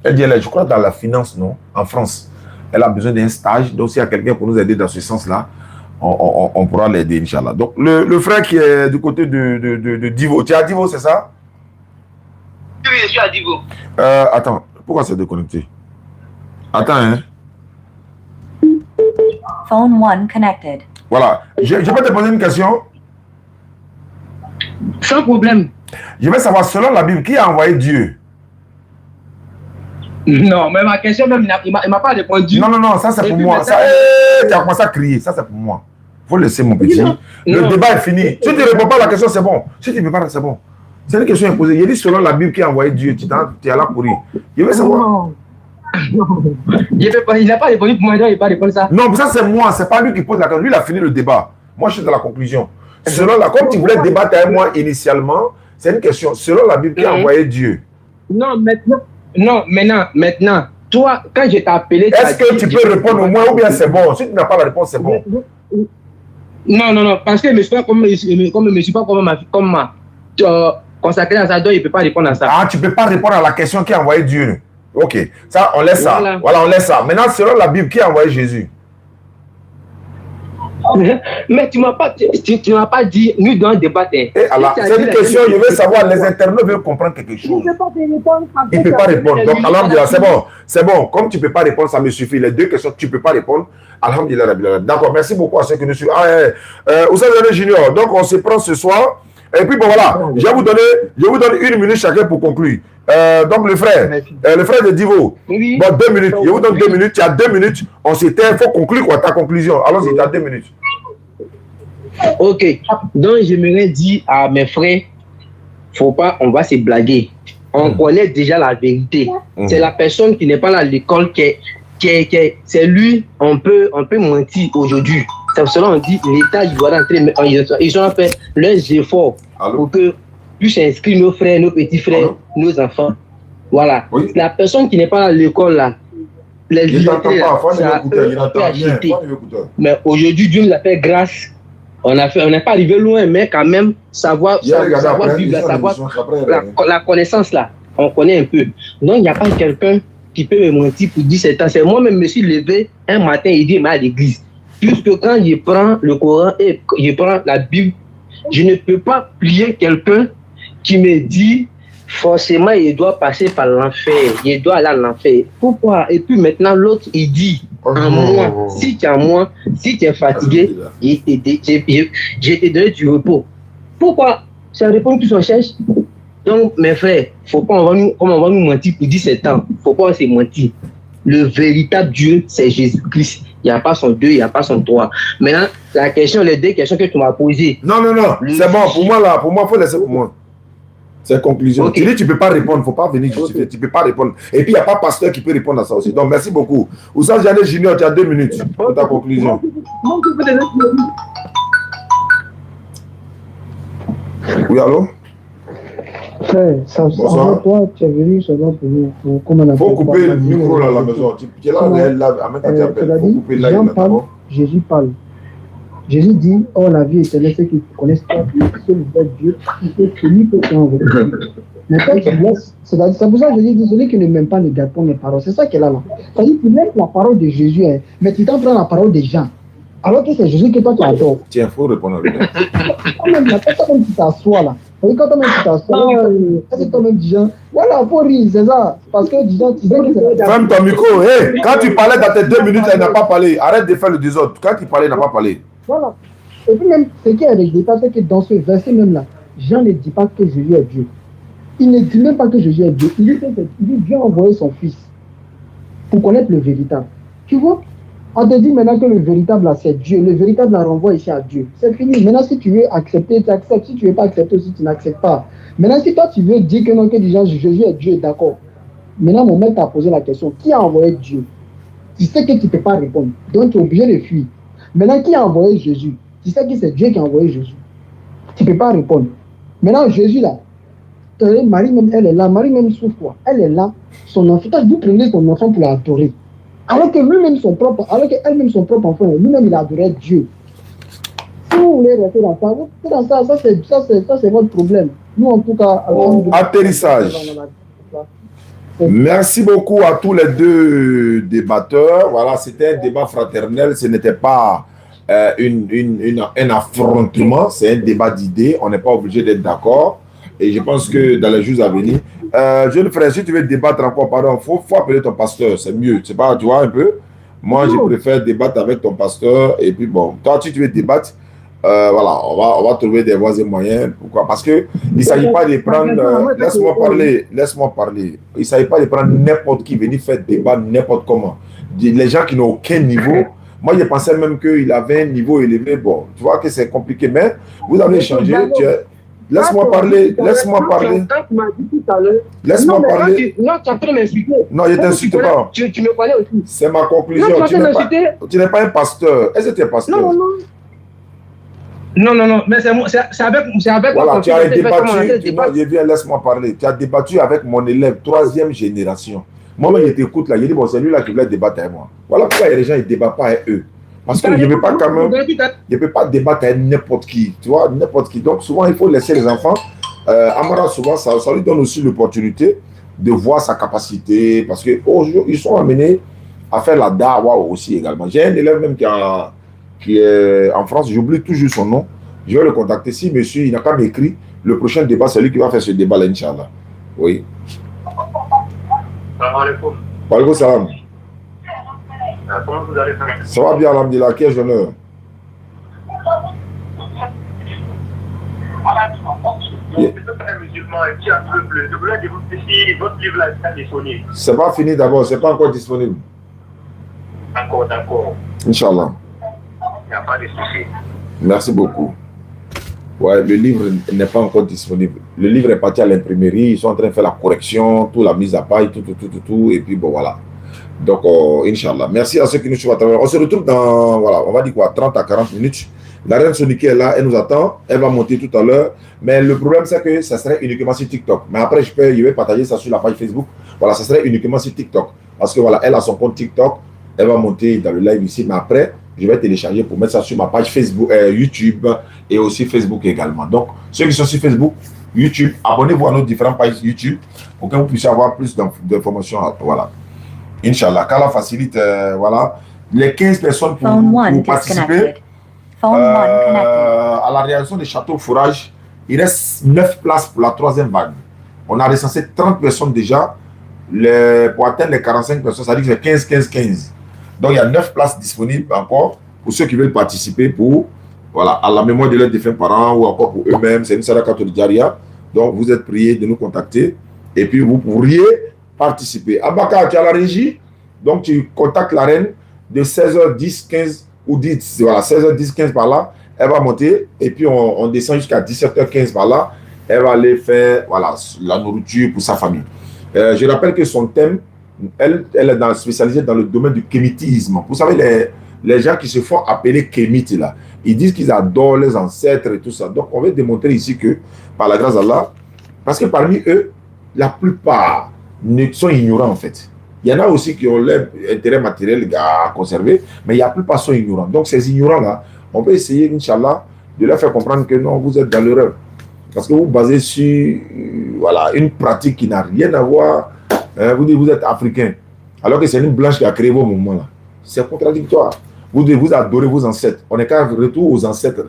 Elle dit, je crois dans la finance, non, en France. Elle a besoin d'un stage, donc s'il y a quelqu'un pour nous aider dans ce sens-là, on pourra l'aider, Inch'Allah. Donc, le frère qui est du côté de Divo, tu es à Divo, c'est ça? Oui, je suis à Divo. Attends, pourquoi c'est déconnecté? Attends, hein. Phone 1 connected. Voilà, je peux te poser une question? Sans problème. Je veux savoir, selon la Bible, qui a envoyé Dieu? Non, mais ma question même, il m'a pas répondu. Non, ça c'est pour moi. Ça, tu as commencé à crier, ça c'est pour moi. Il faut laisser mon petit. Le débat est fini. Si tu ne réponds pas à la question, c'est bon. Si tu ne peux pas, c'est bon. C'est une question imposée. Il dit selon la Bible qui a envoyé Dieu, tu es là pour lui. Je veux savoir. Il n'a pas répondu pour moi, il n'a pas répondu ça. Non, mais ça c'est moi, c'est pas lui qui pose la question. Lui, il a fini le débat. Moi, je suis dans la conclusion. Selon la, comme tu voulais débattre avec moi initialement, c'est une question. Selon la Bible qui a envoyé Dieu. Non, maintenant, toi, quand je t'ai appelé... Est-ce que tu peux répondre au moins ou bien c'est bon? Si tu n'as pas la réponse, c'est bon. Non, parce que je ne suis pas comme ma consacré à ça, donc il ne peut pas répondre à ça. Ah, tu ne peux pas répondre à la question qui a envoyé Dieu. Ok, ça, on laisse ça. Voilà, on laisse ça. Maintenant, selon la Bible, qui a envoyé Jésus? Mais tu ne m'as pas dit, nous devons débattre. C'est une question, je veux savoir, les internautes veulent comprendre quelque chose. Il ne peut pas répondre. Donc, alhamdulillah, c'est bon. Comme tu ne peux pas répondre, ça me suffit. Les deux questions, tu ne peux pas répondre. Alhamdulillah. D'accord, merci beaucoup à ceux qui nous suivent. Ousmane Junior, donc on se prend ce soir. Et puis, bon, voilà, je vous donne 1 minute chacun pour conclure. Donc, le frère de Divo, oui. Bon, 2 minutes. Je vous donne 2 minutes. Tu as 2 minutes. On s'était, il faut conclure quoi, ta conclusion. Allons-y, tu as 2 minutes. Ok. Donc, j'aimerais dire à mes frères, faut pas, on va se blaguer. On connaît déjà la vérité. C'est la personne qui n'est pas là à l'école c'est lui, on peut mentir aujourd'hui. C'est cela on dit l'État il doit rentrer, mais ils ont fait leurs efforts pour que puissent inscrire nos frères, nos petits frères, nos enfants. Voilà. Oui. La personne qui n'est pas à l'école là, les libertés, ça peut acheter. Mais aujourd'hui, Dieu nous a fait grâce. On n'est pas arrivé loin, mais quand même, savoir vivre, la connaissance là, on connaît un peu. Donc, il n'y a pas quelqu'un qui peut me mentir pour 17 ans. C'est moi-même, je me suis levé un matin et dit, mais à l'église. Puisque quand je prends le Coran et je prends la Bible, je ne peux pas plier quelqu'un qui me dit, forcément, il doit passer par l'enfer, il doit aller à l'enfer. Pourquoi? Et puis maintenant, l'autre, il dit, en moi, si tu es en moi, si tu es fatigué, je t'ai donné du repos. Pourquoi? C'est la réponse que on cherche. Donc, mes frères, comme on va nous mentir pour 17 ans, il ne faut pas se mentir. Le véritable Dieu, c'est Jésus-Christ. Il n'y a pas son 2, il n'y a pas son 3. Maintenant, la question, les 2 questions que tu m'as posées. Non, c'est bon. Pour moi, il faut laisser pour moi. C'est conclusion. Okay. Tu dis, tu ne peux pas répondre, il ne faut pas venir justifier. Okay. Tu ne peux pas répondre. Et puis, il n'y a pas pasteur qui peut répondre à ça aussi. Donc, merci beaucoup. Oussam Diané Junior, tu as 2 minutes pour ta conclusion. Oui, allô? Bonsoir. Toi, tu es venu seulement pour comment on appelle. Faut couper le micro là à la maison. Tu es là, Jean parle, Jésus parle. Jésus dit, oh la vie éternelle, ceux qui connaissent pas le seul vrai Dieu, celui peut t'envoyer. Mais quand tu laisses, c'est pour ça que Jésus dit, celui qui ne m'aime pas ne garde pas mes paroles. C'est ça qu'elle a là. C'est-à-dire qu'il laisse la parole de Jésus, hein, mais tu t'en prends la parole des gens. Alors que c'est Jésus que toi tu adores. Tiens, il faut répondre à lui. Quand même, tu t'assois là. Quand toi-même tu t'assois, c'est toi-même dis, voilà, pour rire, c'est ça. Parce que dis, tu sais que c'est. Ferme ton micro, hey, quand tu parlais dans tes 2 minutes, elle n'a pas parlé. Arrête de faire le désordre. Quand tu parlais, elle n'a pas parlé. Voilà. Et puis même, ce qui est résultat, c'est que dans ce verset même là, Jean ne dit pas que Jésus est Dieu. Il ne dit même pas que Jésus est Dieu. Il dit Dieu a envoyé son fils pour connaître le véritable. Tu vois? On te dit maintenant que le véritable là, c'est Dieu. Le véritable là renvoie ici à Dieu. C'est fini. Maintenant, si tu veux accepter, tu acceptes. Si tu ne veux pas accepter aussi, tu n'acceptes pas. Maintenant, si toi, tu veux dire que non, que déjà Jésus est Dieu, d'accord. Maintenant, mon maître t'a posé la question. Qui a envoyé Dieu? Tu sais que tu ne peux pas répondre. Donc, tu es obligé de fuir. Maintenant, qui a envoyé Jésus? Tu sais que c'est Dieu qui a envoyé Jésus. Tu ne peux pas répondre. Maintenant, Jésus là, Marie même, elle est là. Marie même souffre quoi? Elle est là. Son enfant, vous prenez son enfant pour l'adorer. Alors que lui-même son propre, alors qu'elle-même son propre enfant, lui-même il adorait Dieu. Si vous voulez rester dans ça, ça c'est votre problème. Nous en tout cas. Atterrissage. Merci beaucoup à tous les 2 débatteurs. Voilà, c'était un débat fraternel. Ce n'était pas un affrontement, c'est un débat d'idées. On n'est pas obligé d'être d'accord. Et je pense que dans les jours à venir, jeune frère, si tu veux débattre encore, pardon, faut appeler ton pasteur, c'est mieux. C'est pas, tu vois un peu. Moi, je préfère débattre avec ton pasteur. Et puis bon, toi, si tu veux débattre, voilà, on va trouver des voies et moyens. Pourquoi? Parce que il ne s'agit pas de prendre. Laisse-moi parler. Il ne s'agit pas de prendre n'importe qui venir faire débat n'importe comment. Les gens qui n'ont aucun niveau. Moi, je pensais même qu'il avait un niveau élevé. Bon, tu vois que c'est compliqué, mais vous avez changé. Laisse-moi parler. Laisse-moi parler. Laisse-moi parler. Non, tu es en train de m'insulter. Non, je ne t'insulte pas. Tu me connais aussi. C'est ma conclusion. Tu n'es pas un pasteur. Est-ce que tu es pasteur? Non. Mais c'est avec voilà, tu as débattu. Laisse-moi parler. Tu as débattu avec mon élève, 3e génération. Moi, je t'écoute là. Je dis, bon, c'est lui là qui voulait débattre avec moi. Voilà pourquoi les gens ne débattent pas avec eux. Parce que je ne peux pas quand même. Je ne peux pas débattre avec n'importe qui. Tu vois, n'importe qui. Donc, souvent, il faut laisser les enfants. Amara, souvent, ça lui donne aussi l'opportunité de voir sa capacité. Parce qu'ils sont amenés à faire la dawa aussi également. J'ai un élève même qui est en France. J'oublie toujours son nom. Je vais le contacter. Si monsieur, il n'a pas m'écrit, le prochain débat, c'est lui qui va faire ce débat là, Inch'Allah. Oui. Salam alaikum. Wa alaikum salam. Comment vous allez faire? Ça va bien, alhamdulillah. Qui est honneur? Je voulais demander si votre livre là est disponible. C'est pas fini d'abord, c'est pas encore disponible. D'accord. Inch'Allah. Il n'y a pas de souci. Merci beaucoup. Ouais, le livre n'est pas encore disponible. Le livre est parti à l'imprimerie, ils sont en train de faire la correction, toute la mise à paille, tout, et puis bon, voilà. Donc, Inch'Allah. Merci à ceux qui nous suivent à travers. On se retrouve dans, voilà, on va dire quoi, 30 à 40 minutes. La reine Sonique est là, elle nous attend, elle va monter tout à l'heure. Mais le problème, c'est que ça serait uniquement sur TikTok. Mais après, je vais partager ça sur la page Facebook. Voilà, ça serait uniquement sur TikTok. Parce que voilà, elle a son compte TikTok, elle va monter dans le live ici. Mais après, je vais télécharger pour mettre ça sur ma page Facebook, YouTube et aussi Facebook également. Donc, ceux qui sont sur Facebook, YouTube, abonnez-vous à nos différentes pages YouTube pour que vous puissiez avoir plus d'informations. Voilà. Inch'Allah, qu'Allah facilite, voilà, les 15 personnes pour participer à la réalisation des châteaux fourrage. Il reste 9 places pour la 3e vague. On a recensé 30 personnes déjà. Pour atteindre les 45 personnes, ça dit que c'est 15, 15, 15. Donc il y a 9 places disponibles encore pour ceux qui veulent participer pour, voilà, à la mémoire de leurs défunts parents ou encore pour eux-mêmes. C'est une Sadaka Jaria. Donc vous êtes priés de nous contacter et puis vous pourriez participer. Abaka, tu as la régie, donc tu contactes la reine de 16h10, 15 ou 10, voilà, 16h10, 15 par là, elle va monter et puis on descend jusqu'à 17h15 par là, elle va aller faire, voilà, la nourriture pour sa famille. Je rappelle que son thème, elle est spécialisée dans le domaine du kémitisme. Vous savez, les gens qui se font appeler kémites là, ils disent qu'ils adorent les ancêtres et tout ça. Donc on va démontrer ici que, par la grâce d'Allah, parce que parmi eux, la plupart sont ignorants en fait. Il y en a aussi qui ont leur intérêt matériel à conserver, mais la plupart sont ignorants. Donc ces ignorants-là, on peut essayer, Inch'Allah, de leur faire comprendre que non, vous êtes dans l'erreur. Parce que vous basez sur voilà, une pratique qui n'a rien à voir. Vous dites vous êtes africain, alors que c'est une blanche qui a créé vos mouvements là. C'est contradictoire. Vous dites vous adorez vos ancêtres. On est qu'à retour aux ancêtres.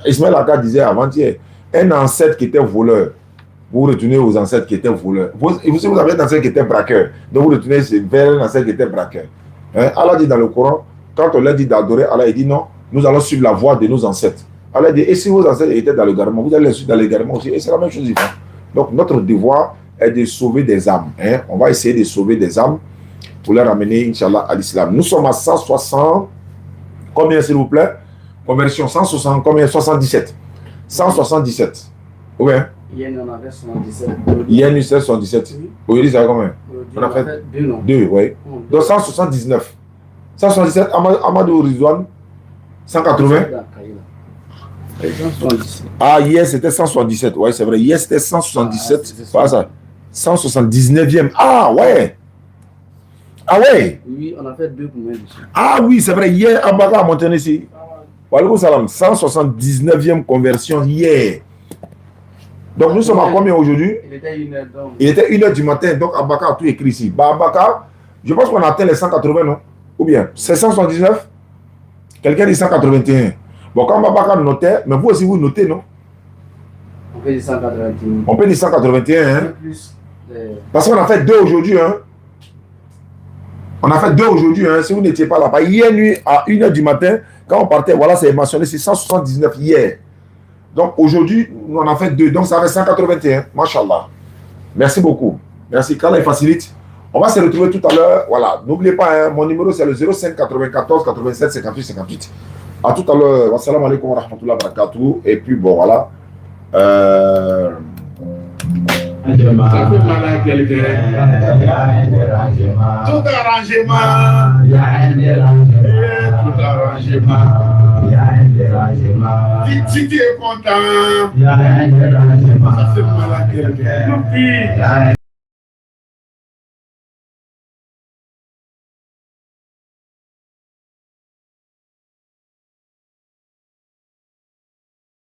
Ismaël Akka disait avant-hier, un ancêtre qui était voleur. Vous retournez aux ancêtres qui étaient voleurs. Vous avez un ancêtre qui était braqueur. Donc vous retournez vers un ancêtre qui était braqueur. Allah dit dans le Coran, quand on leur dit d'adorer, Allah il dit non, nous allons suivre la voie de nos ancêtres. Allah dit, et si vos ancêtres étaient dans l'égarement, vous allez les suivre dans l'égarement aussi. Et c'est la même chose. Donc notre devoir est de sauver des âmes. On va essayer de sauver des âmes pour les ramener, Inch'Allah, à l'islam. Nous sommes à 160. Combien, s'il vous plaît? Conversion 160, combien? 77. 177. Oui. Hier, on avait 77. Hier, nous sommes 77. Aujourd'hui, c'est combien? On a fait 2, oui. Donc 179. 177, Amadou Rizwan, 180. Ah, hier c'était 177, ouais, c'est vrai. Hier c'était 177. Voilà ça. 179e. Ah, ouais. Ah, ouais. Oui, on a fait 2 pour moi. Ah, oui, c'est vrai. Hier, Abaka a monté ici. Walaikum salam. 179e conversion hier. Donc nous sommes à combien aujourd'hui? Il était 1h donc. Il était 1h du matin, donc Abaka a tout écrit ici. Bah, Abaka, je pense qu'on a atteint les 180, non? Ou bien, c'est 179? Quelqu'un dit 181. Bon, quand Abaka notait, mais vous aussi vous notez, non? On peut dire 181. On peut dire 181, hein? Plus parce qu'on a fait 2 aujourd'hui, hein? On a fait 2 aujourd'hui, hein? Si vous n'étiez pas là-bas. Hier nuit, à 1h du matin, quand on partait, voilà, c'est mentionné, c'est 179 hier. Donc aujourd'hui, on en a fait 2, donc ça fait 181. Machallah. Merci beaucoup. Merci. Quand il facilite, on va se retrouver tout à l'heure. Voilà. N'oubliez pas, hein, mon numéro c'est le 05 94 87 58 58. À tout à l'heure. Wassalamu alaikum wa rahmatullahi wa barakatuh. Et puis bon, voilà. Tout arrangement. Si tu es content, ça fait mal à quelqu'un.